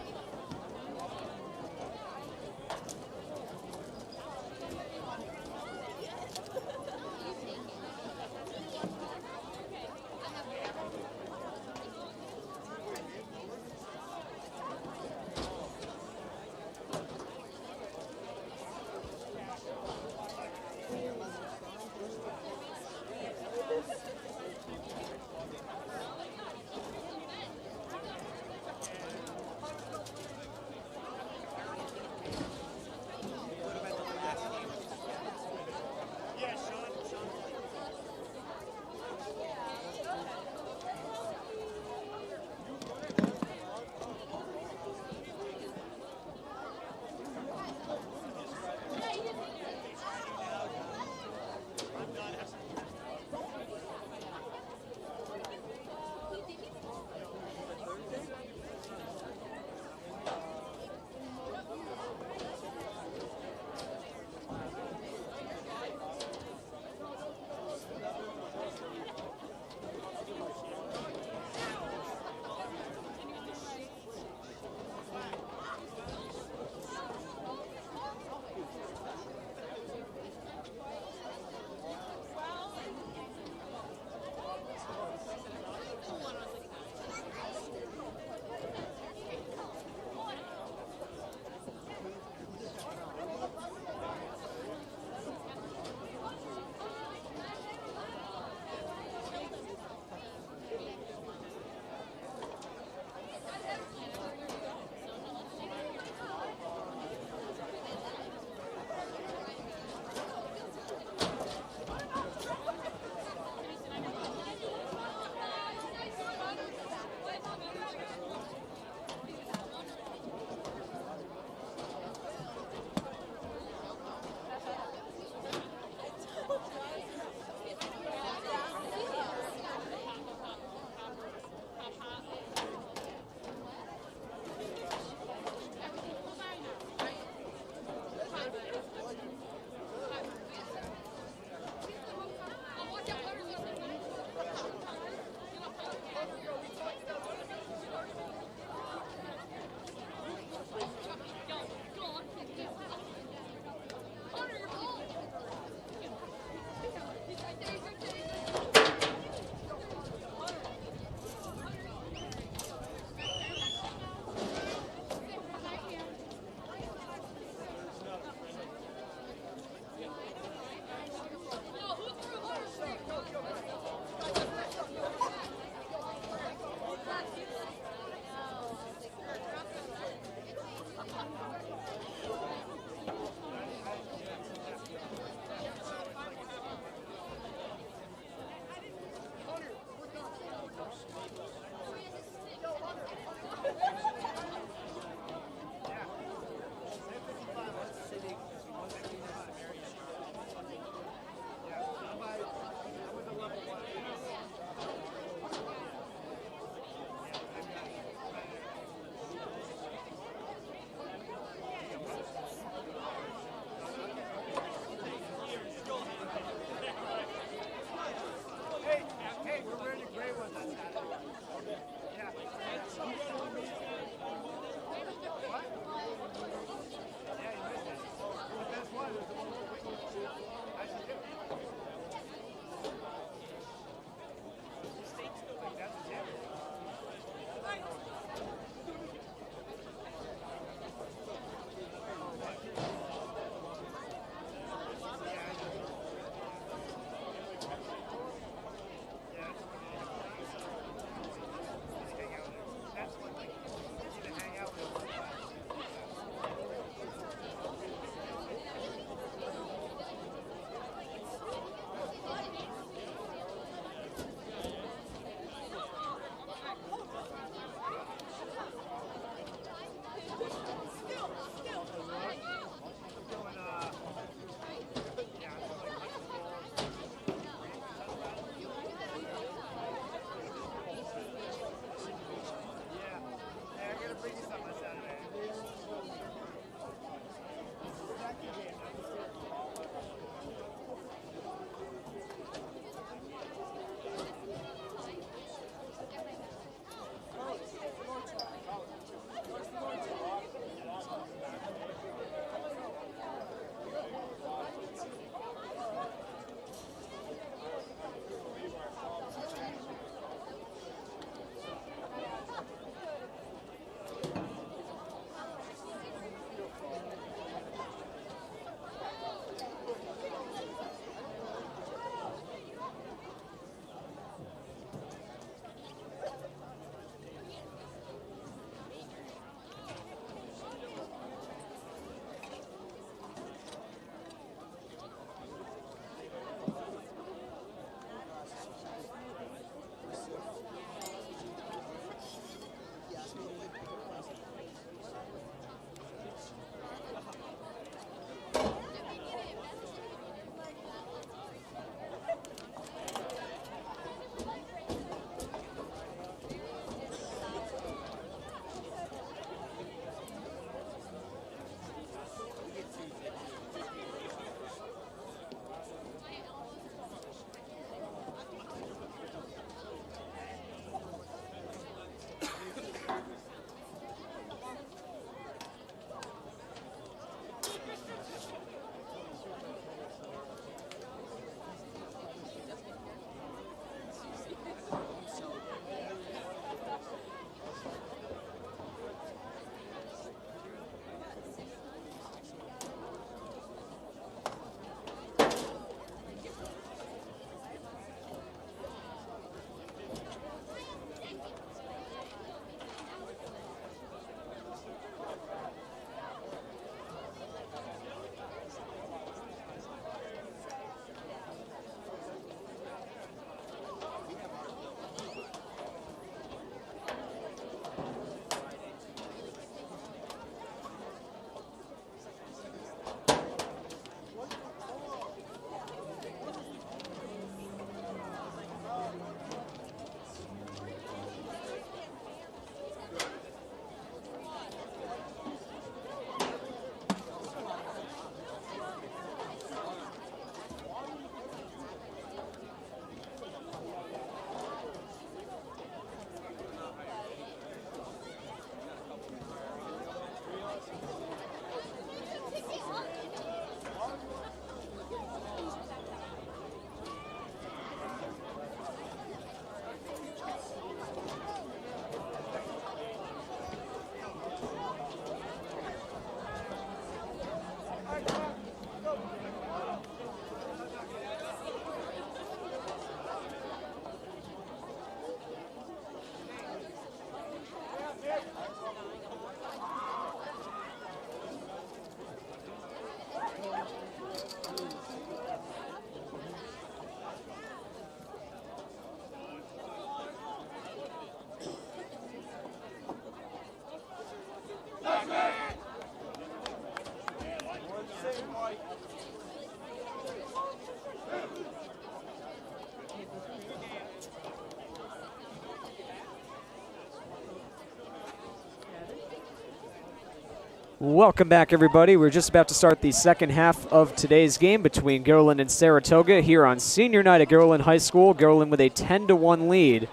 Welcome back, everybody. We're just about to start the second half of today's game between Guilderland and Saratoga here on senior night at Guilderland High School. Guilderland with a 10-1 lead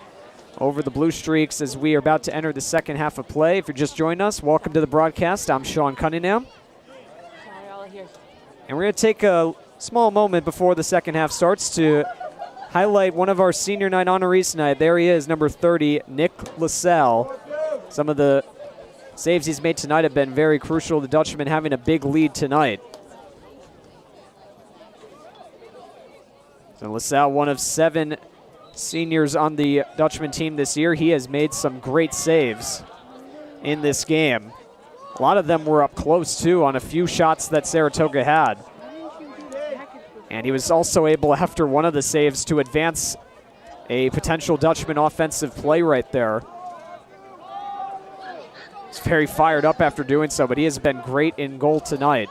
over the Blue Streaks as we are about to enter the second half of play. If you're just joining us, welcome to the broadcast. I'm Sean Cunningham. And we're going to take a small moment before the second half starts to highlight one of our senior night honorees tonight. There he is, number 30, Nick LaSalle. Some of the saves he's made tonight have been very crucial. The Dutchman having a big lead tonight. So LaSalle, one of 7 seniors on the Dutchman team this year. He has made some great saves in this game. A lot of them were up close, too, on a few shots that Saratoga had. And he was also able, after one of the saves, to advance a potential Dutchman offensive play right there. He's very fired up after doing so, but he has been great in goal tonight.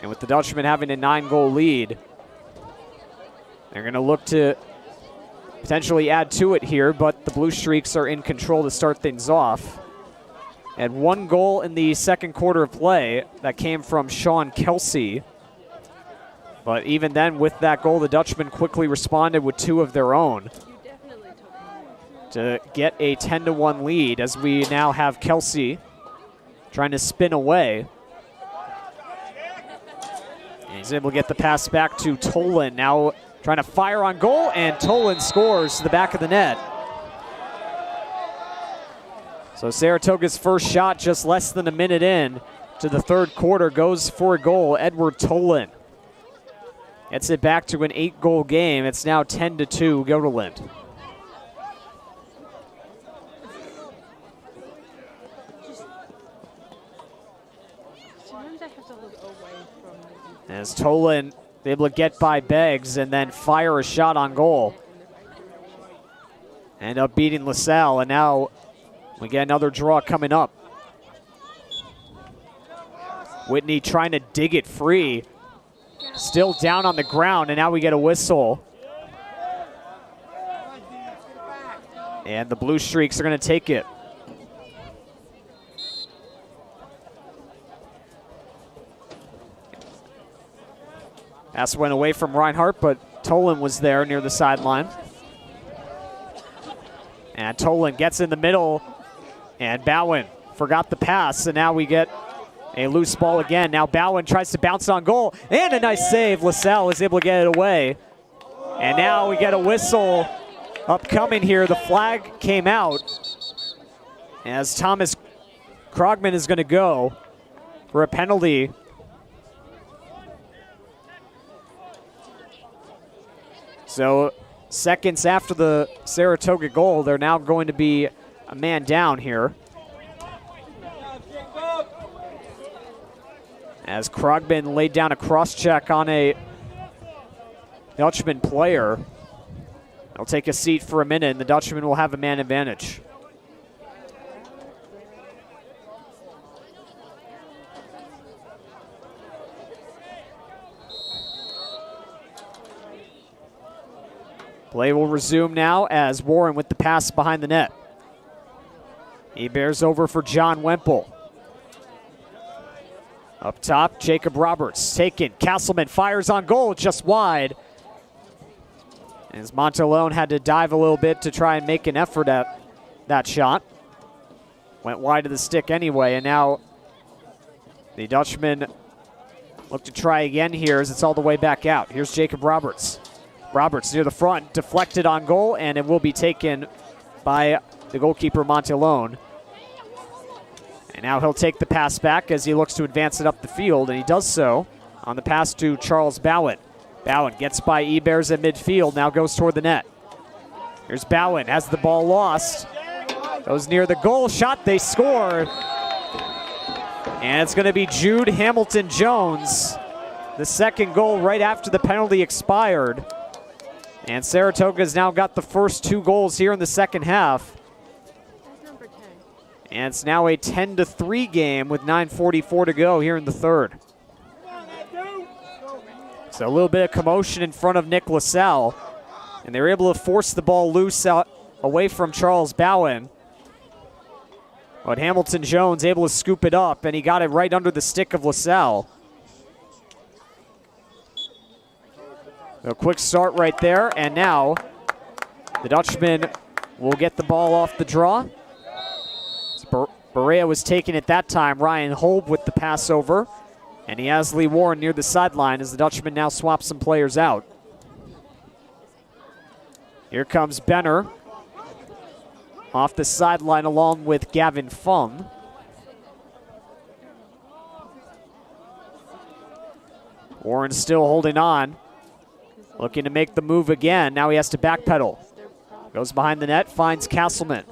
And with the Dutchman having a 9-goal lead, they're going to look to potentially add to it here, but the Blue Streaks are in control to start things off. And 1 goal in the second quarter of play that came from Sean Kelsey. But even then, with that goal, the Dutchmen quickly responded with 2 of their own to get a 10-1 lead, as we now have Kelsey trying to spin away. And he's able to get the pass back to Tolan, now trying to fire on goal, and Tolan scores to the back of the net. So Saratoga's first shot just less than a minute in to the third quarter goes for a goal. Edward Tolan gets it back to an 8-goal game. It's now 10-2 Guilderland. As Tolan able to get by Beggs and then fire a shot on goal. End up beating LaSalle, and now we get another draw coming up. Whitney trying to dig it free. Still down on the ground, and now we get a whistle. And the Blue Streaks are going to take it. Pass went away from Reinhardt, but Tolan was there near the sideline. And Tolan gets in the middle, and Bowen forgot the pass, and now we get a loose ball again. Now Bowen tries to bounce on goal, and a nice save. LaSalle is able to get it away. And now we get a whistle upcoming here. The flag came out as Thomas Krogman is going to go for a penalty. So seconds after the Saratoga goal, they're now going to be a man down here. As Krogman laid down a cross-check on a Dutchman player. He'll take a seat for a minute, and the Dutchman will have a man advantage. Play will resume now as Warren with the pass behind the net. He bears over for John Wemple. Up top, Jacob Roberts taken. Castleman fires on goal, just wide. As Montalone had to dive a little bit to try and make an effort at that shot. Went wide of the stick anyway, and now the Dutchman look to try again here as it's all the way back out. Here's Jacob Roberts. Roberts near the front, deflected on goal, and it will be taken by the goalkeeper, Montalone. And now he'll take the pass back as he looks to advance it up the field, and he does so on the pass to Charles Bowen. Bowen gets by Ebers at midfield, now goes toward the net. Here's Bowen, has the ball lost. Goes near the goal, shot, they score. And it's going to be Jude Hamilton-Jones. The second goal right after the penalty expired. And Saratoga's now got the first 2 goals here in the second half. And it's now a 10-3 game with 9:44 to go here in the third. So a little bit of commotion in front of Nick LaSalle. And they were able to force the ball loose out away from Charles Bowen. But Hamilton Jones able to scoop it up, and he got it right under the stick of LaSalle. A quick start right there, and now the Dutchman will get the ball off the draw. Berea was taking it that time. Ryan Holb with the pass over, and he has Lee Warren near the sideline as the Dutchman now swaps some players out. Here comes Benner off the sideline along with Gavin Fung. Warren still holding on, looking to make the move again. Now he has to backpedal. Goes behind the net, finds Castleman.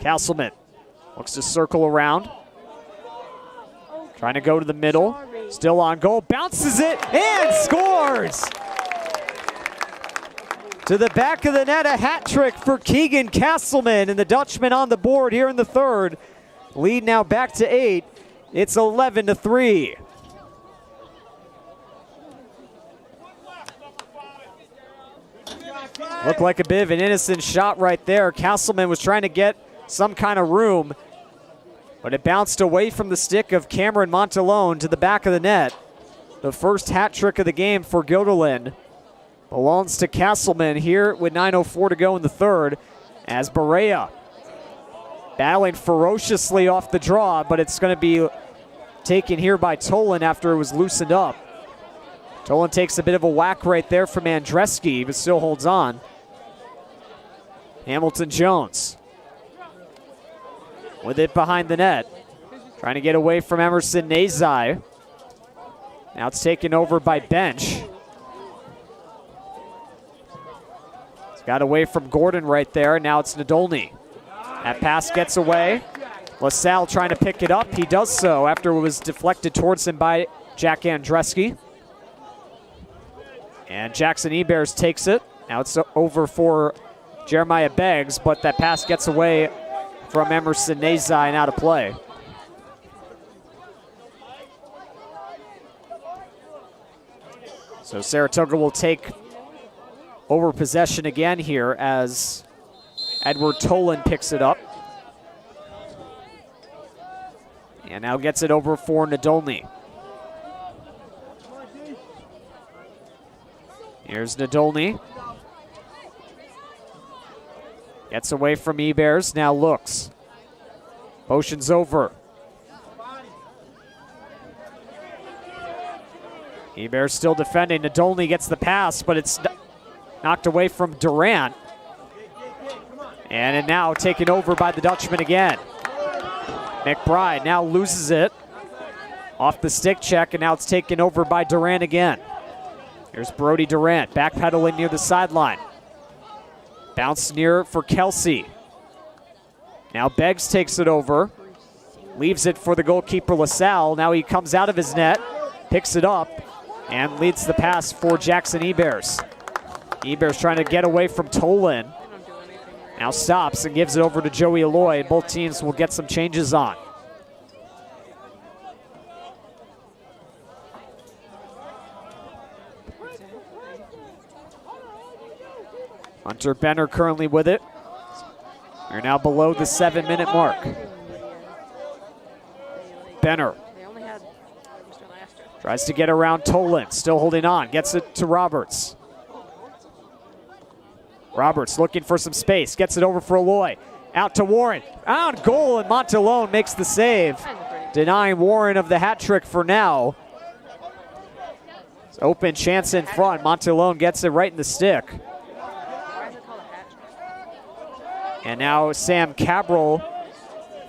Castleman looks to circle around. Trying to go to the middle. Still on goal, bounces it and scores! To the back of the net, a hat trick for Keegan Castleman, and the Dutchman on the board here in the third. Lead now back to 8. It's 11-3. Looked like a bit of an innocent shot right there. Castleman was trying to get some kind of room, but it bounced away from the stick of Cameron Montalone to the back of the net. The first hat trick of the game for Guilderland belongs to Castleman here with 9:04 to go in the third, as Berea battling ferociously off the draw, but it's going to be taken here by Tolan after it was loosened up. Tolan takes a bit of a whack right there from Andreski, but still holds on. Hamilton Jones with it behind the net, trying to get away from Emerson Nazai. Now it's taken over by Bench. Got away from Gordon right there. Now it's Nadolny. That pass gets away. LaSalle trying to pick it up. He does so after it was deflected towards him by Jack Andreski. And Jackson Ebers takes it. Now it's over for Jeremiah Beggs, but that pass gets away from Emerson Nazai and out of play. So Saratoga will take over possession again here as Edward Tolan picks it up. And now gets it over for Nadolny. Here's Nadolny. Gets away from Ebers, now looks. Motion's over. Ebers still defending. Nadolny gets the pass, but it's knocked away from Durant. And it now taken over by the Dutchman again. McBride now loses it off the stick check, and now it's taken over by Durant again. Here's Brody Durant backpedaling near the sideline. Bounce near for Kelsey. Now Beggs takes it over. Leaves it for the goalkeeper LaSalle. Now he comes out of his net, picks it up, and leads the pass for Jackson Ebers. Ebers trying to get away from Tolan. Now stops and gives it over to Joey Aloy. Both teams will get some changes on. Hunter Benner currently with it. We're now below the 7-minute mark. Benner tries to get around Tolan, still holding on, gets it to Roberts. Roberts looking for some space, gets it over for Aloy. Out to Warren, on goal, and Montalone makes the save, denying Warren of the hat trick for now. It's open chance in front, Montalone gets it right in the stick. And now Sam Cabral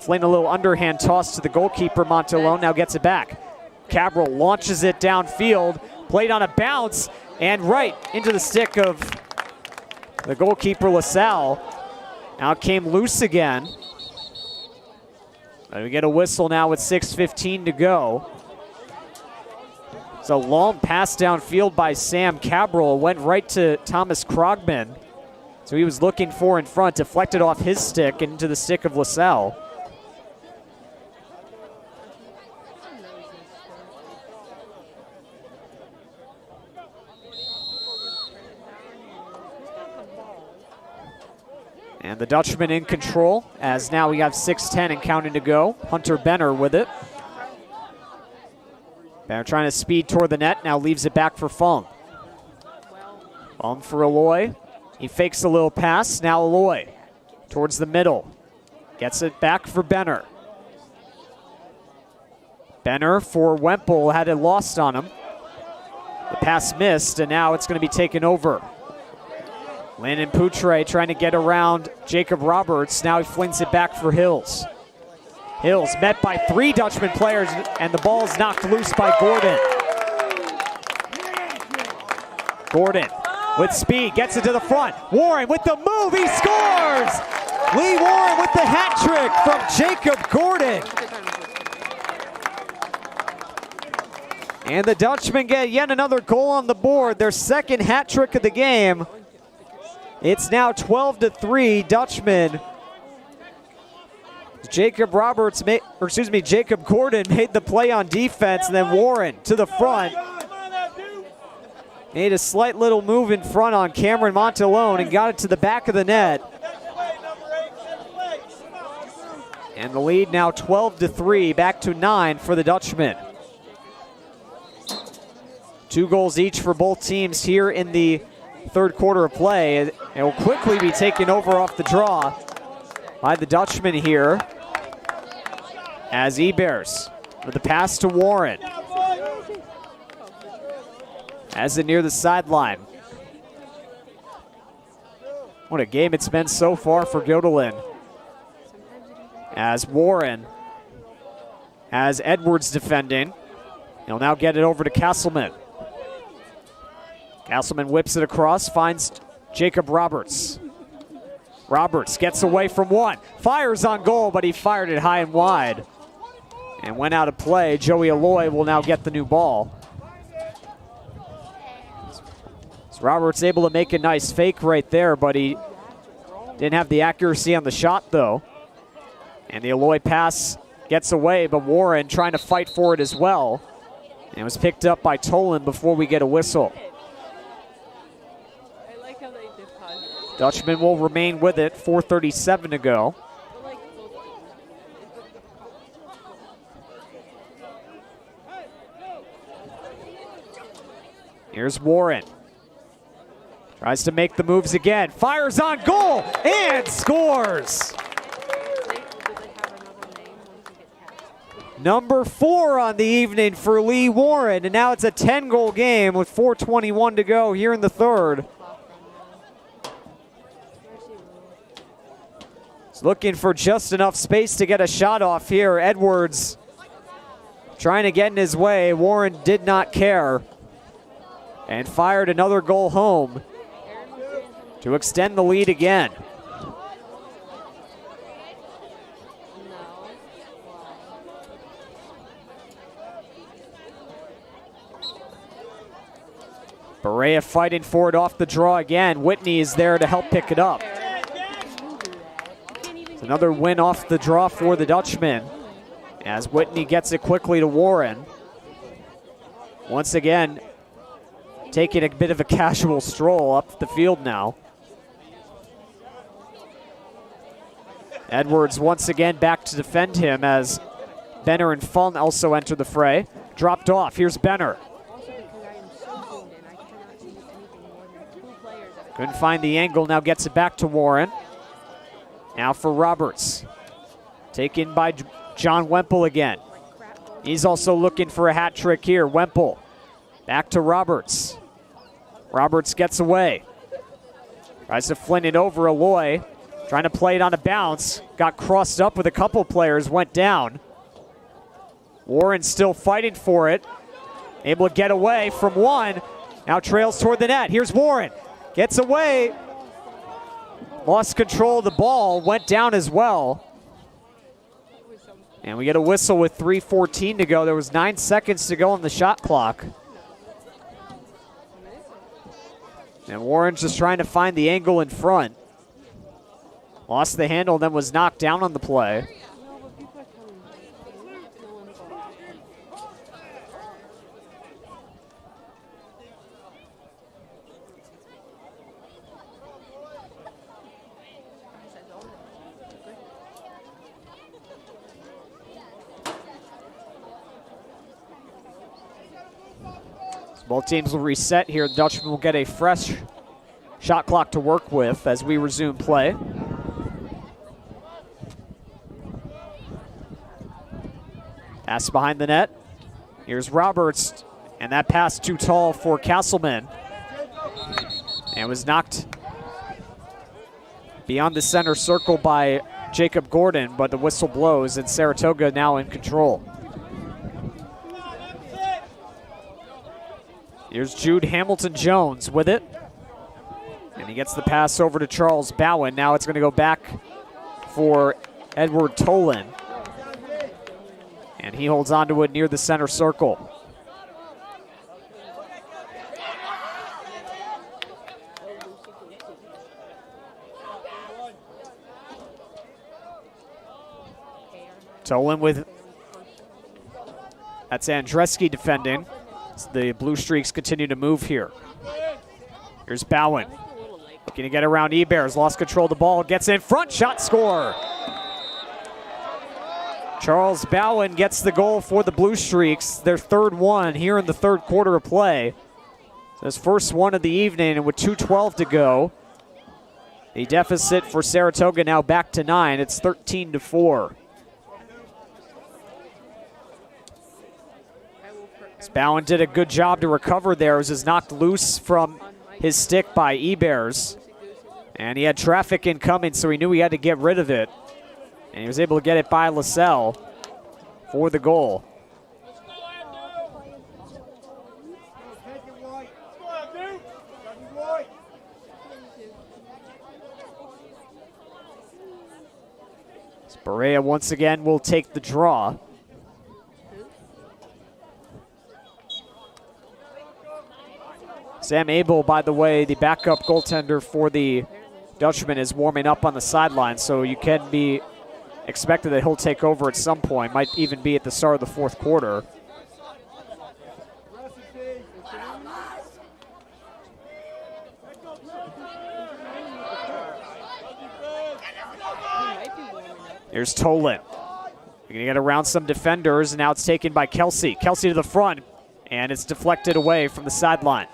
flinging a little underhand toss to the goalkeeper. Montalone now gets it back. Cabral launches it downfield, played on a bounce, and right into the stick of the goalkeeper LaSalle. Now it came loose again. And we get a whistle now with 6:15 to go. It's a long pass downfield by Sam Cabral. Went right to Thomas Krogman. So he was looking for in front, deflected off his stick and into the stick of LaSalle. And the Dutchman in control, as now we have 6:10 and counting to go. Hunter Benner with it. Benner trying to speed toward the net, now leaves it back for Fung. Fung for Aloy. He fakes a little pass, now Aloy towards the middle. Gets it back for Benner. Benner for Wemple, had it lost on him. The pass missed, and now it's going to be taken over. Landon Poutre trying to get around Jacob Roberts. Now he flings it back for Hills. Hills met by 3 Dutchman players, and the ball is knocked loose by Gordon. Gordon with speed, gets it to the front. Warren with the move, he scores! Lee Warren with the hat trick from Jacob Gordon. And the Dutchmen get yet another goal on the board, their second hat trick of the game. It's now 12-3 Dutchmen. Jacob Gordon made the play on defense, and then Warren to the front. Made a slight little move in front on Cameron Montalone and got it to the back of the net. And the lead now 12-3, back to 9 for the Dutchmen. 2 goals each for both teams here in the third quarter of play. It will quickly be taken over off the draw by the Dutchman here, as Ebers with the pass to Warren. As it near the sideline. What a game it's been so far for Guilderland. As Warren has Edwards defending. He'll now get it over to Castleman. Castleman whips it across, finds Jacob Roberts. Roberts gets away from one, fires on goal, but he fired it high and wide and went out of play. Joey Aloy will now get the new ball. So Roberts able to make a nice fake right there, but he didn't have the accuracy on the shot though. And the Aloy pass gets away, but Warren trying to fight for it as well. And it was picked up by Tolan before we get a whistle. Dutchman will remain with it, 4:37 to go. Here's Warren. Tries to make the moves again, fires on goal, and scores! Number 4 on the evening for Lee Warren, and now it's a 10-goal game with 4:21 to go here in the third. He's looking for just enough space to get a shot off here. Edwards trying to get in his way. Warren did not care and fired another goal home to extend the lead again. Berea fighting for it off the draw again. Whitney is there to help pick it up. It's another win off the draw for the Dutchman as Whitney gets it quickly to Warren. Once again, taking a bit of a casual stroll up the field now. Edwards once again back to defend him as Benner and Fung also enter the fray. Dropped off, here's Benner. Couldn't find the angle, now gets it back to Warren. Now for Roberts. Taken by John Wemple again. He's also looking for a hat trick here. Wemple back to Roberts. Roberts gets away. Tries to flint it over Aloy. Trying to play it on a bounce. Got crossed up with a couple players, went down. Warren still fighting for it. Able to get away from one. Now trails toward the net. Here's Warren. Gets away. Lost control of the ball, went down as well. And we get a whistle with 3:14 to go. There was 9 seconds to go on the shot clock. And Warren's just trying to find the angle in front. Lost the handle, then was knocked down on the play. Both teams will reset here. The Dutchman will get a fresh shot clock to work with as we resume play. Pass behind the net. Here's Roberts, and that pass too tall for Castleman. And was knocked beyond the center circle by Jacob Gordon, but the whistle blows, and Saratoga now in control. Here's Jude Hamilton-Jones with it. And he gets the pass over to Charles Bowen. Now it's going to go back for Edward Tolan. And he holds on to it near the center circle. Tolan with, that's Andreski defending. So the Blue Streaks continue to move here. Here's Bowen. Looking to get around Ebears. Lost control of the ball. Gets in front. Shot, score. Charles Bowen gets the goal for the Blue Streaks. Their third one here in the third quarter of play. So his first one of the evening, and with 2:12 to go. The deficit for Saratoga now back to 9. It's 13-4. Bowen did a good job to recover there as is knocked loose from his stick by Ebears. And he had traffic incoming, so he knew he had to get rid of it. And he was able to get it by LaSalle for the goal. Berea once again will take the draw. Sam Abel, by the way, the backup goaltender for the Dutchman, is warming up on the sideline, so you can be expected that he'll take over at some point. Might even be at the start of the fourth quarter. Here's Tolan. You're going to get around some defenders, and now it's taken by Kelsey. Kelsey to the front, and it's deflected away from the sideline.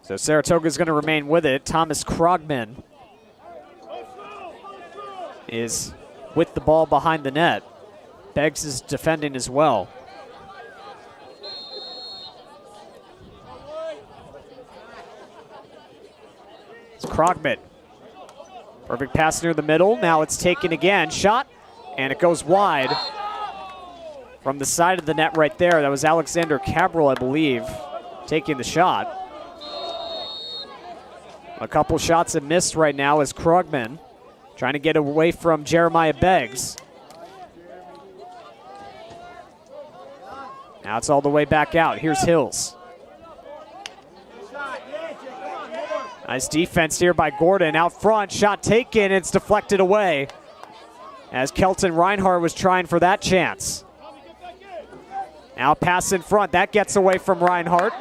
So Saratoga's going to remain with it. Thomas Krogman is with the ball behind the net. Beggs is defending as well. It's Krogman. Perfect pass near the middle. Now it's taken again. Shot, and it goes wide from the side of the net right there. That was Alexander Cabral, I believe, taking the shot. A couple shots have missed right now as Krogman trying to get away from Jeremiah Beggs. Now it's all the way back out. Here's Hills. Nice defense here by Gordon. Out front, shot taken. It's deflected away as Kelton Reinhardt was trying for that chance. Now pass in front. That gets away from Reinhardt.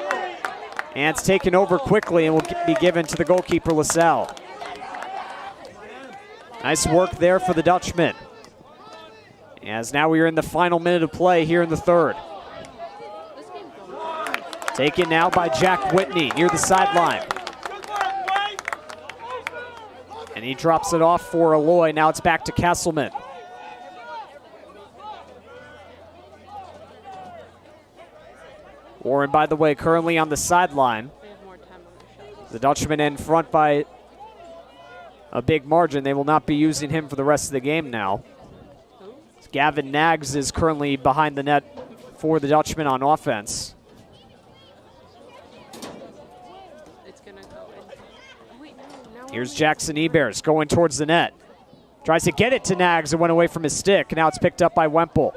And it's taken over quickly and will be given to the goalkeeper, LaSalle. Nice work there for the Dutchman. As now we are in the final minute of play here in the third. Taken now by Jack Whitney near the sideline. And he drops it off for Aloy. Now it's back to Castleman. Warren, by the way, currently on the sideline. The Dutchman in front by a big margin. They will not be using him for the rest of the game now. Gavin Nags is currently behind the net for the Dutchman on offense. Here's Jackson Ebears going towards the net. Tries to get it to Nags. It went away from his stick. Now it's picked up by Wemple.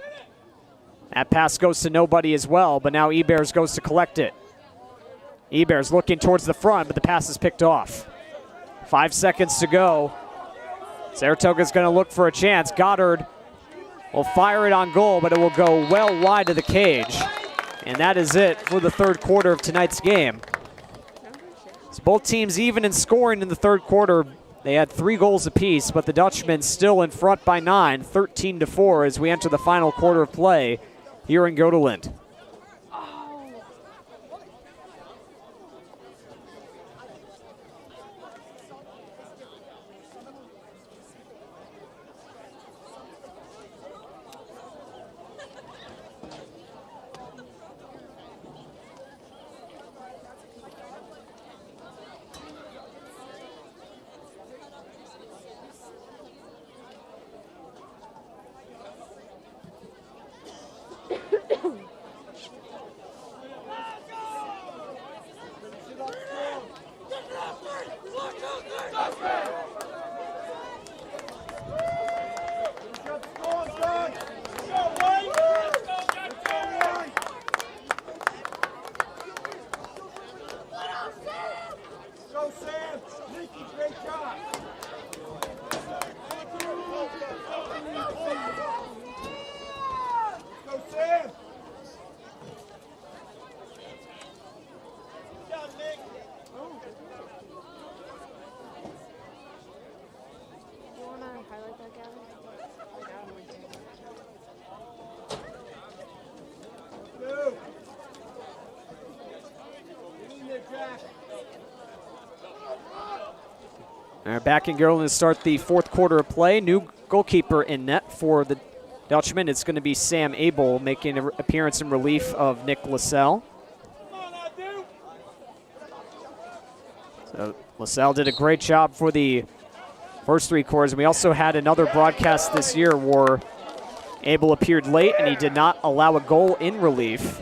That pass goes to nobody as well, but now Ebears goes to collect it. Ebears looking towards the front, but the pass is picked off. 5 seconds to go. Saratoga's going to look for a chance. Goddard will fire it on goal, but it will go well wide of the cage. And that is it for the third quarter of tonight's game. So both teams even in scoring in the third quarter. They had 3 goals apiece, but the Dutchmen still in front by 9, 13-4 as we enter the final quarter of play here in Guilderland. They're back in Guilderland to start the fourth quarter of play. New goalkeeper in net for the Dutchmen. It's going to be Sam Abel making an appearance in relief of Nick LaSalle. So LaSalle did a great job for the first 3 quarters. We also had another broadcast this year where Abel appeared late and he did not allow a goal in relief.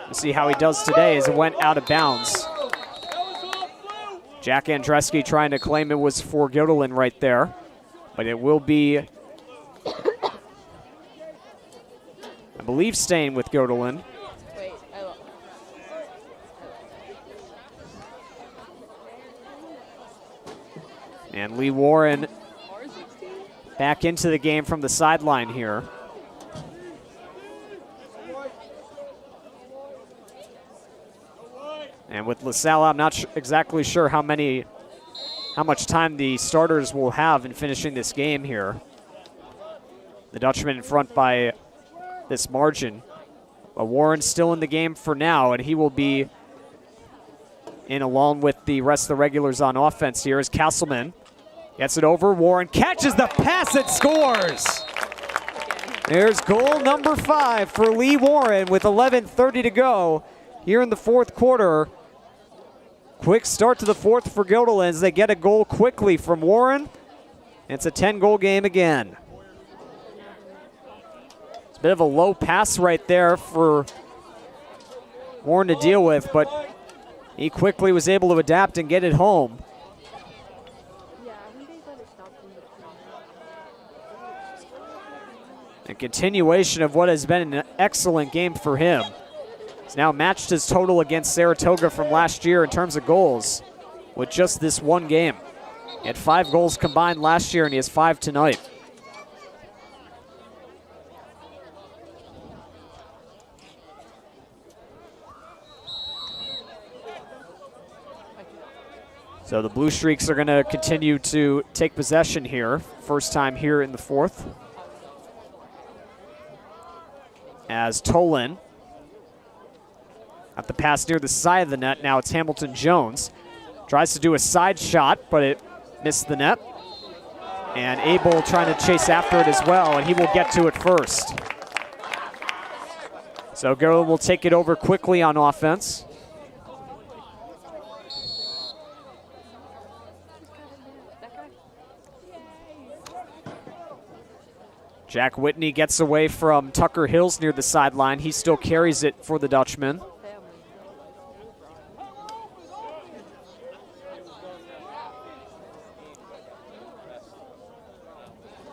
We'll see how he does today as it went out of bounds. Jack Andreski trying to claim it was for Guilderland right there, but it will be, I believe, staying with Guilderland. Wait, And Lee Warren back into the game from the sideline here. And with LaSalle, I'm not exactly sure how much time the starters will have in finishing this game here. The Dutchman in front by this margin. But Warren's still in the game for now, and he will be in along with the rest of the regulars on offense here as Castleman gets it over. Warren catches the pass and scores. There's goal number 5 for Lee Warren with 11:30 to go here in the fourth quarter. Quick start to the fourth for Guilderland as they get a goal quickly from Warren. It's a 10-goal game again. It's a bit of a low pass right there for Warren to deal with, but he quickly was able to adapt and get it home. A continuation of what has been an excellent game for him. He's now matched his total against Saratoga from last year in terms of goals with just this one game. He had 5 goals combined last year, and he has 5 tonight. So the Blue Streaks are going to continue to take possession here. First time here in the fourth. As Tolan at the pass near the side of the net. Now it's Hamilton Jones. Tries to do a side shot, but it missed the net. And Abel trying to chase after it as well, and he will get to it first. So Guilderland will take it over quickly on offense. Jack Whitney gets away from Tucker Hills near the sideline. He still carries it for the Dutchman.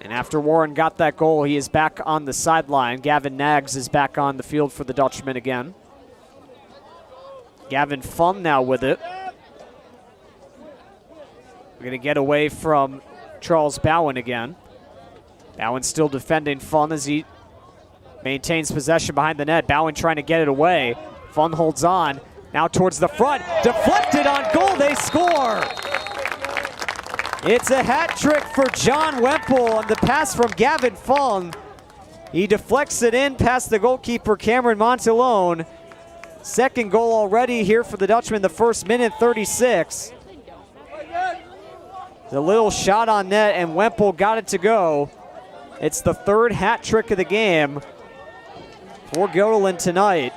And after Warren got that goal, he is back on the sideline. Gavin Nags is back on the field for the Dutchman again. Gavin Fun now with it. We're going to get away from Charles Bowen again. Bowen still defending Fun as he maintains possession behind the net. Bowen trying to get it away. Fun holds on. Now towards the front, deflected on goal, they score! It's a hat trick for John Wemple on the pass from Gavin Fung. He deflects it in past the goalkeeper, Cameron Montalone. Second goal already here for the Dutchman, the first minute, 36. The little shot on net, and Wemple got it to go. It's the third hat trick of the game for Guilderland tonight.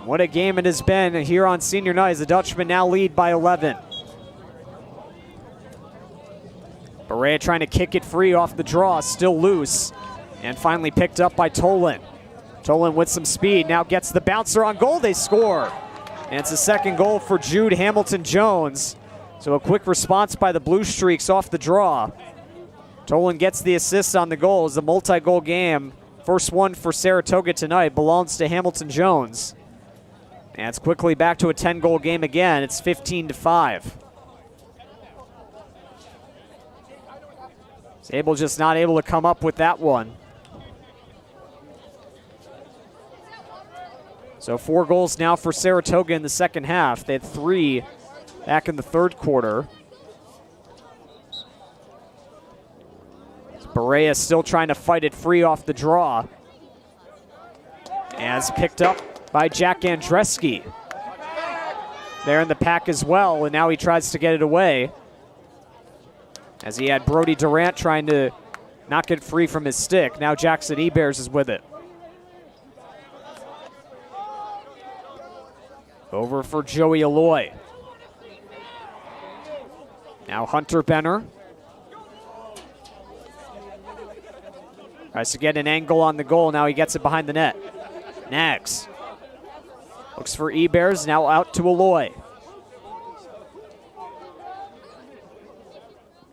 What a game it has been here on senior night as the Dutchmen now lead by 11. Berea trying to kick it free off the draw, still loose, and finally picked up by Tolan. Tolan with some speed, now gets the bouncer on goal, they score. And it's a second goal for Jude Hamilton-Jones. So a quick response by the Blue Streaks off the draw. Tolan gets the assist on the goal. It's a multi-goal game. First one for Saratoga tonight belongs to Hamilton-Jones. And it's quickly back to a 10-goal game again. It's 15-5. Sable just not able to come up with that one. So 4 goals now for Saratoga in the second half. They had 3 back in the third quarter. Berea still trying to fight it free off the draw. As picked up by Jack Andreski. There in the pack as well, and now he tries to get it away. As he had Brody Durant trying to knock it free from his stick. Now Jackson Ebers is with it. Over for Joey Aloy. Now Hunter Benner. Tries to get an angle on the goal. Now he gets it behind the net. Nags. Looks for Ebers, now out to Aloy.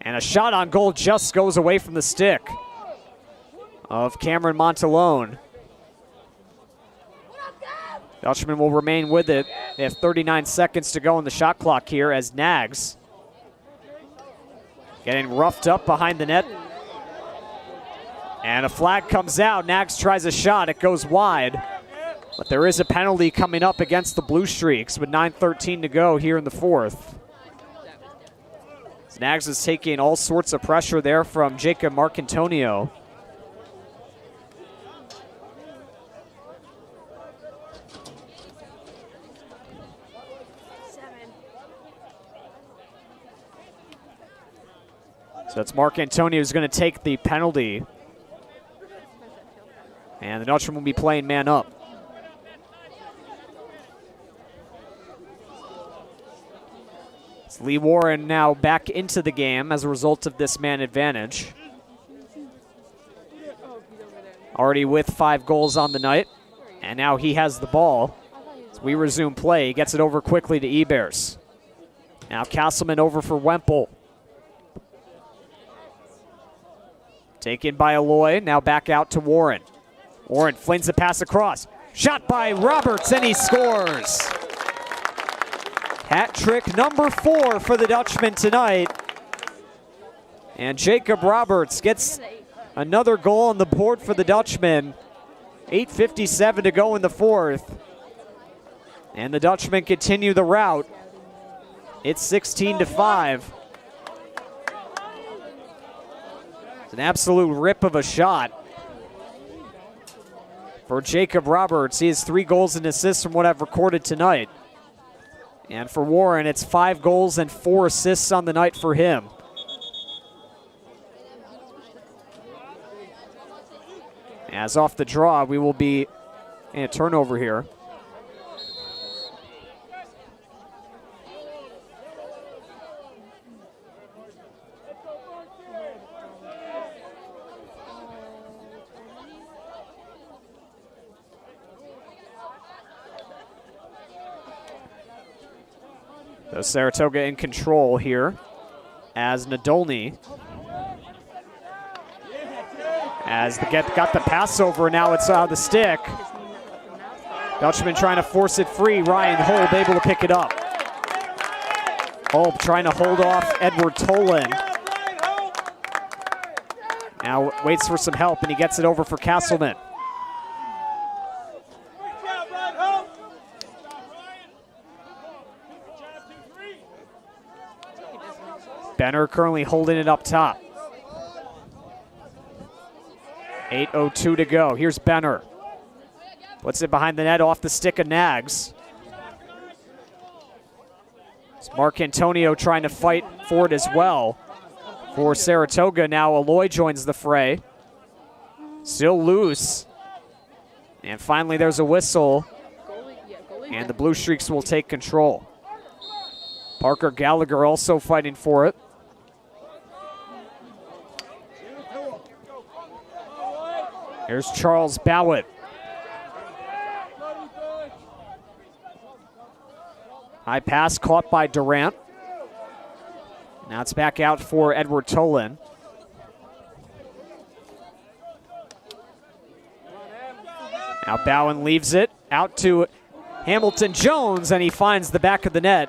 And a shot on goal just goes away from the stick of Cameron Montalone. Dutchman will remain with it. They have 39 seconds to go on the shot clock here as Nags getting roughed up behind the net. And a flag comes out. Nags tries a shot. It goes wide. But there is a penalty coming up against the Blue Streaks with 9:13 to go here in the fourth. Nags is taking all sorts of pressure there from Jacob Marcantonio. So it's Marcantonio who's going to take the penalty. And the Dutchman will be playing man up. It's Lee Warren now back into the game as a result of this man advantage. Already with 5 goals on the night. And now he has the ball. As we resume play, he gets it over quickly to Ebers. Now Castleman over for Wemple. Taken by Aloy, now back out to Warren. Warren flings the pass across. Shot by Roberts, and he scores. Hat trick number 4 for the Dutchman tonight. And Jacob Roberts gets another goal on the board for the Dutchman. 8:57 to go in the fourth. And the Dutchmen continue the route. It's 16-5. It's an absolute rip of a shot for Jacob Roberts. He has 3 goals and assists from what I've recorded tonight. And for Warren, it's 5 goals and 4 assists on the night for him. As off the draw, we will be in a turnover here. So Saratoga in control here as Nadolny got the pass over, now it's out of the stick. Dutchman trying to force it free. Ryan Holb able to pick it up. Holb trying to hold off Edward Tolan. Now waits for some help, and he gets it over for Castleman. Benner currently holding it up top. 8:02 to go. Here's Benner. Puts it behind the net off the stick of Nags. It's Mark Antonio trying to fight for it as well. For Saratoga, now Aloy joins the fray. Still loose. And finally there's a whistle. And the Blue Streaks will take control. Parker Gallagher also fighting for it. Here's Charles Bowett. High pass caught by Durant. Now it's back out for Edward Tolan. Now Bowen leaves it out to Hamilton Jones, and he finds the back of the net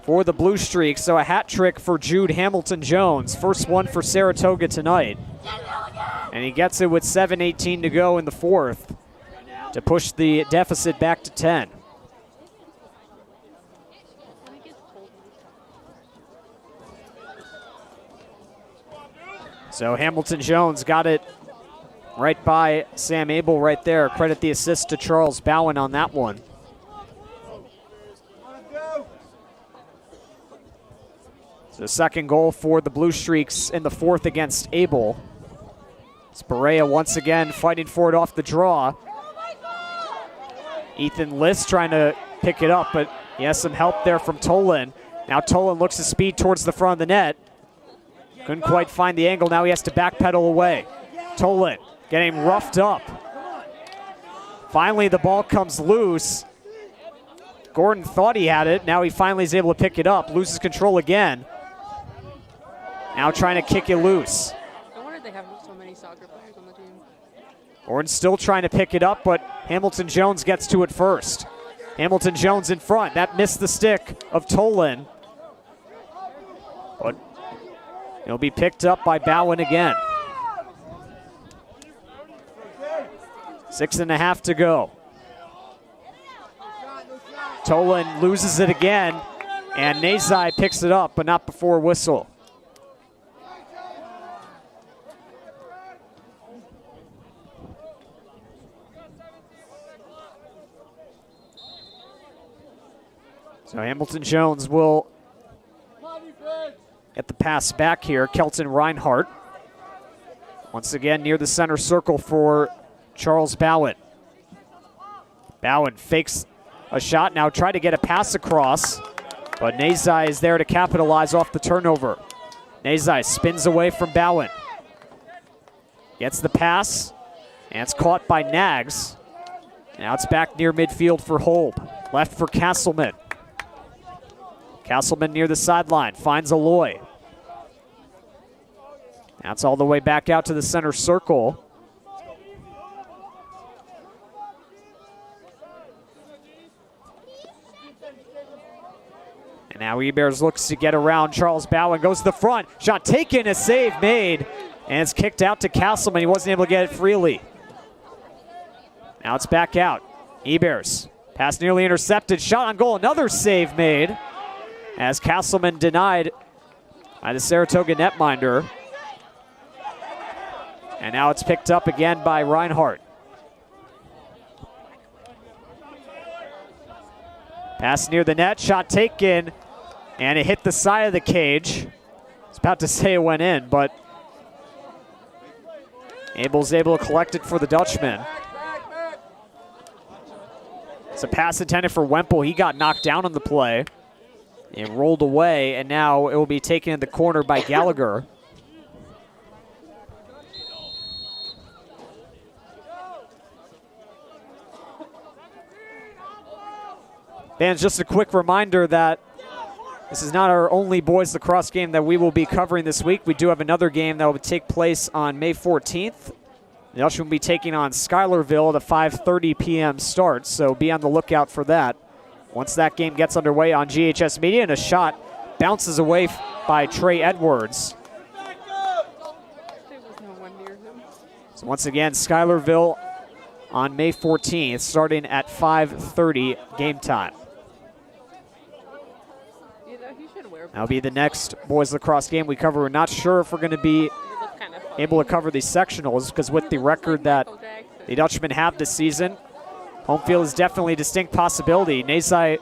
for the Blue Streaks. So a hat trick for Jude Hamilton Jones. First one for Saratoga tonight. And he gets it with 7:18 to go in the fourth to push the deficit back to 10. So Hamilton Jones got it right by Sam Abel right there. Credit the assist to Charles Bowen on that one. So second goal for the Blue Streaks in the fourth against Abel. It's Berea once again fighting for it off the draw. Ethan List trying to pick it up, but he has some help there from Tolan. Now Tolan looks to speed towards the front of the net. Couldn't quite find the angle. Now he has to backpedal away. Tolan getting roughed up. Finally, the ball comes loose. Gordon thought he had it. Now he finally is able to pick it up. Loses control again. Now trying to kick it loose. No wonder they have so many soccer players on the team. Gordon still trying to pick it up, but Hamilton Jones gets to it first. Hamilton Jones in front. That missed the stick of Tolan. But it'll be picked up by Bowen again. 6.5 to go. Tolan loses it again, and Nazai picks it up, but not before whistle. So Hamilton Jones will get the pass back here. Kelton Reinhardt. Once again near the center circle for Charles Bowen. Bowen fakes a shot, now try to get a pass across, but Nazai is there to capitalize off the turnover. Nazai spins away from Bowen. Gets the pass, and it's caught by Nags. Now it's back near midfield for Holb. Left for Castleman. Castleman near the sideline, finds Aloy. That's all the way back out to the center circle. And now Ebears looks to get around Charles Bowen, goes to the front. Shot taken, a save made, and it's kicked out to Castleman. He wasn't able to get it freely. Now it's back out. Ebears, pass nearly intercepted, shot on goal, another save made, as Castleman denied by the Saratoga netminder. And now it's picked up again by Reinhardt. Pass near the net, shot taken, and it hit the side of the cage. I was about to say it went in, but Abel's able to collect it for the Dutchman. It's a pass intended for Wemple. He got knocked down on the play. It rolled away, and now it will be taken in the corner by Gallagher. Fans, just a quick reminder that this is not our only boys lacrosse game that we will be covering this week. We do have another game that will take place on May 14th. The Dutchman will be taking on Schuylerville at a 5:30 p.m. start, so be on the lookout for that. Once that game gets underway on GHS Media, and a shot bounces away by Trey Edwards. There was no one near So once again, Schuylerville on May 14th, starting at 5:30 game time. That'll be the next boys lacrosse game we cover. We're not sure if we're going to be able to cover these sectionals because with the record that the Dutchmen have this season, home field is definitely a distinct possibility. Nazai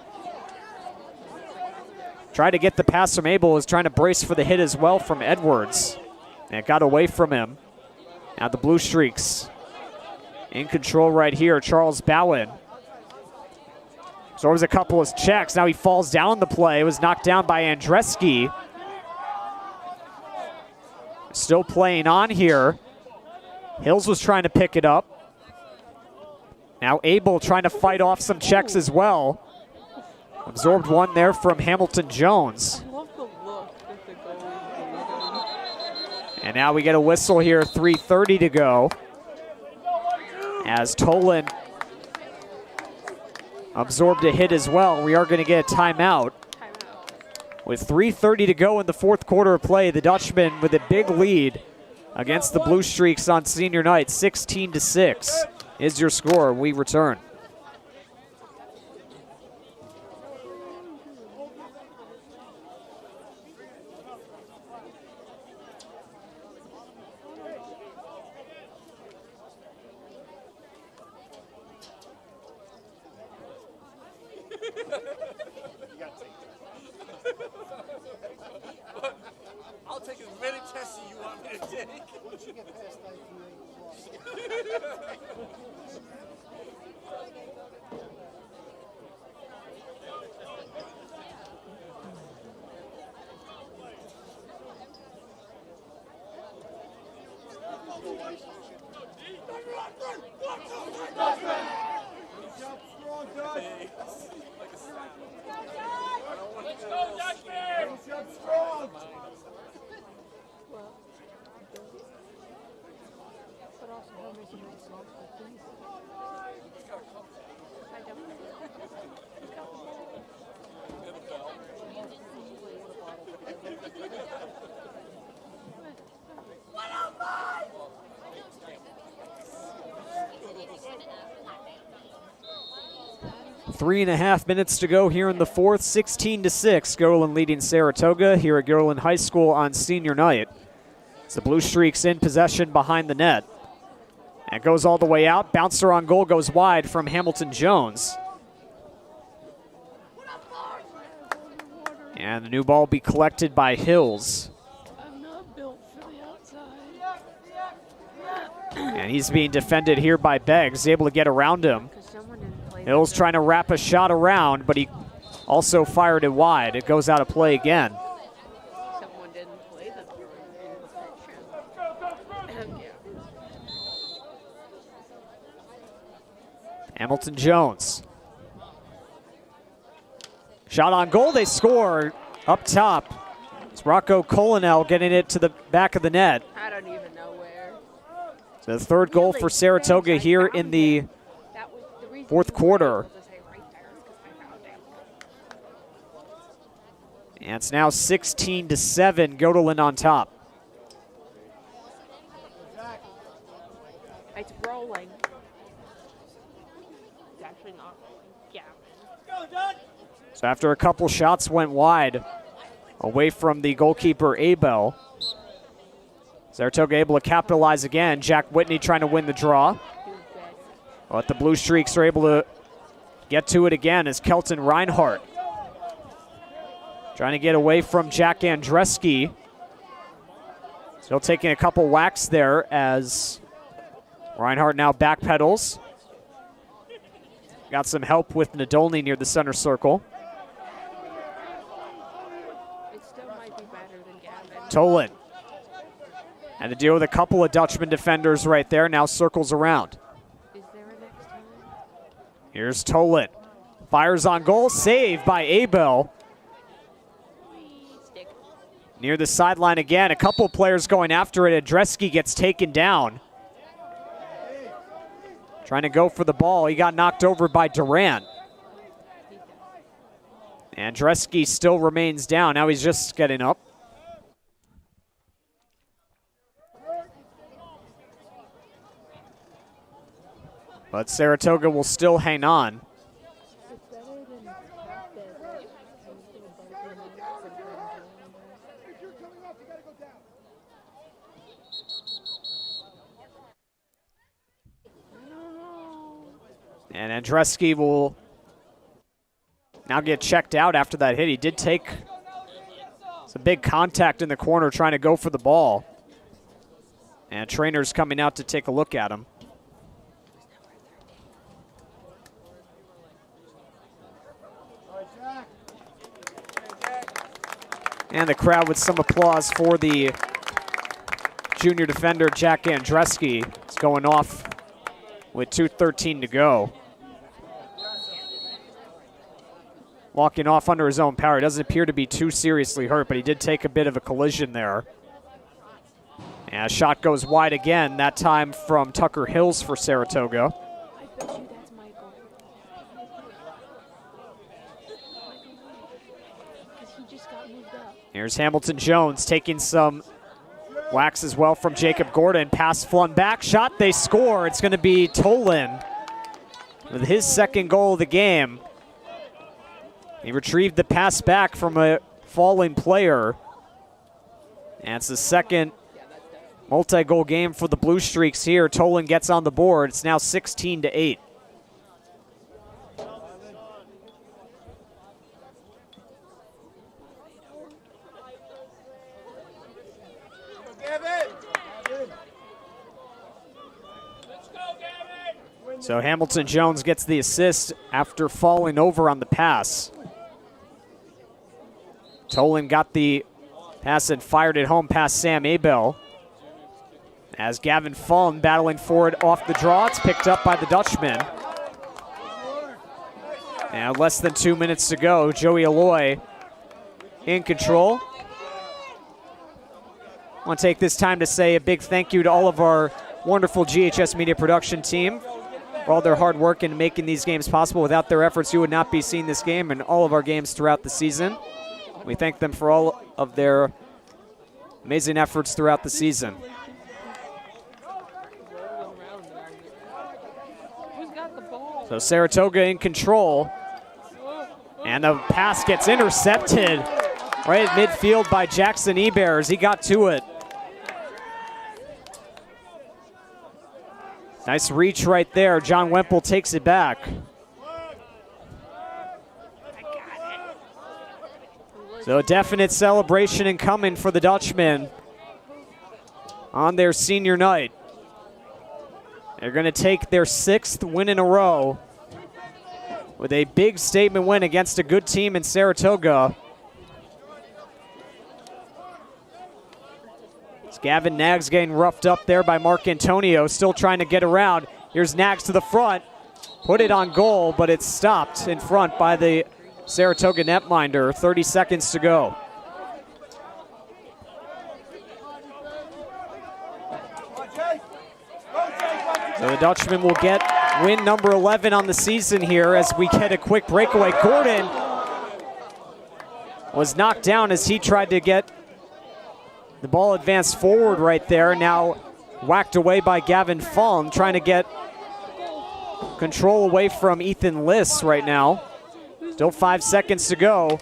tried to get the pass from Abel, is trying to brace for the hit as well from Edwards. And it got away from him. Now the Blue Streaks in control right here. Charles Bowen. So there was a couple of checks. Now he falls down the play. It was knocked down by Andreski. Still playing on here. Hills was trying to pick it up. Now Abel trying to fight off some checks as well. Absorbed one there from Hamilton Jones. I love the look that the goalie. And now we get a whistle here, 3:30 to go. As Tolan absorbed a hit as well. We are going to get a timeout. With 3:30 to go in the fourth quarter of play, the Dutchmen with a big lead against the Blue Streaks on senior night. 16-6 is your score. We return. I'll take as many tests as you want me to take. Once you get past Let's go, Dutchman! Strong! But also, how many songs for please? I don't Three and a half minutes to go here in the fourth. 16-6. Guilderland leading Saratoga here at Guilderland High School on senior night. It's the Blue Streaks in possession behind the net. And it goes all the way out. Bouncer on goal goes wide from Hamilton Jones. And the new ball will be collected by Hills. I'm not built for the outside. And he's being defended here by Beggs, able to get around him. Hills trying to wrap a shot around, but he also fired it wide. It goes out of play again. Someone didn't play the Hamilton Jones. Shot on goal, they score up top. It's Rocco Colonel getting it to the back of the net. I don't even know where. So the third goal for Saratoga here in the fourth quarter. And it's now 16-7, Guilderland on top. It's rolling. It's actually not rolling. Yeah. So after a couple shots went wide, away from the goalkeeper Abel, Saratoga able to capitalize again. Jack Whitney trying to win the draw. But the Blue Streaks are able to get to it again as Kelton Reinhardt trying to get away from Jack Andreski. Still taking a couple whacks there as Reinhardt now backpedals. Got some help with Nadolny near the center circle. It still might be better than Gavin. Tolan. And to deal with a couple of Dutchman defenders right there, now circles around. Here's Tolan. Fires on goal, saved by Abel. Near the sideline again, a couple players going after it. Andreski gets taken down. Trying to go for the ball. He got knocked over by Durant. Andreski still remains down. Now he's just getting up. But Saratoga will still hang on. And Andreski will now get checked out after that hit. He did take some big contact in the corner trying to go for the ball. And trainer's coming out to take a look at him. And the crowd with some applause for the junior defender, Jack Andreski. He's going off with 2:13 to go. Walking off under his own power. He doesn't appear to be too seriously hurt, but he did take a bit of a collision there. And a shot goes wide again, that time from Tucker Hills for Saratoga. I bet you that's Michael. Because he just got moved up. Here's Hamilton Jones taking some wax as well from Jacob Gordon. Pass flung back, shot, they score. It's going to be Tolan with his second goal of the game. He retrieved the pass back from a falling player. And it's the second multi-goal game for the Blue Streaks here. Tolan gets on the board. It's now 16-8. So Hamilton Jones gets the assist after falling over on the pass. Tolan got the pass and fired it home past Sam Abel. As Gavin Fung battling for it off the draw, it's picked up by the Dutchman. And less than 2 minutes to go, Joey Aloy in control. I want to take this time to say a big thank you to all of our wonderful GHS Media production team for all their hard work in making these games possible. Without their efforts, you would not be seeing this game and all of our games throughout the season. We thank them for all of their amazing efforts throughout the season. So Saratoga in control. And the pass gets intercepted right at midfield by Jackson Ebers. He got to it. Nice reach right there. John Wemple takes it back. So a definite celebration incoming for the Dutchmen on their senior night. They're going to take their 6th win in a row with a big statement win against a good team in Saratoga. It's Gavin Nags getting roughed up there by Mark Antonio, still trying to get around. Here's Nags to the front, put it on goal, but it's stopped in front by the Saratoga netminder. 30 seconds to go. So the Dutchman will get win number 11 on the season here as we get a quick breakaway. Gordon was knocked down as he tried to get the ball advanced forward right there. Now whacked away by Gavin Fung, trying to get control away from Ethan Liss right now. Still 5 seconds to go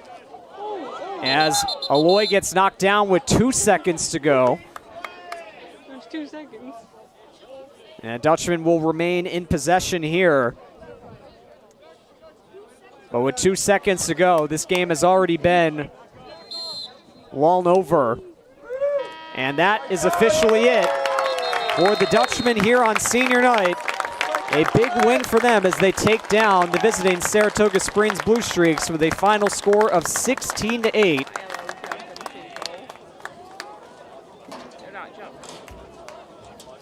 as Aloy gets knocked down with 2 seconds to go. There's 2 seconds. And Dutchman will remain in possession here. But with 2 seconds to go, this game has already been long over. And that is officially it for the Dutchman here on senior night. A big win for them as they take down the visiting Saratoga Springs Blue Streaks with a final score of 16-8.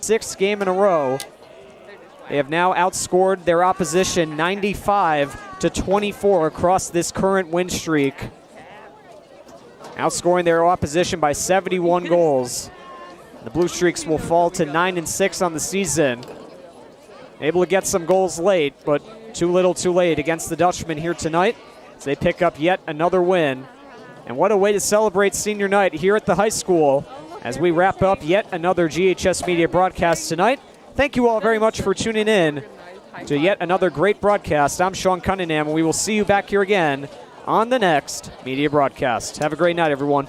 Sixth game in a row. They have now outscored their opposition 95-24 across this current win streak. Outscoring their opposition by 71 goals. The Blue Streaks will fall to 9-6 on the season. Able to get some goals late, but too little too late against the Dutchmen here tonight as they pick up yet another win. And what a way to celebrate senior night here at the high school as we wrap up yet another GHS Media broadcast tonight. Thank you all very much for tuning in. to yet another great broadcast. I'm Sean Cunningham, and we will see you back here again on the next media broadcast. Have a great night, everyone.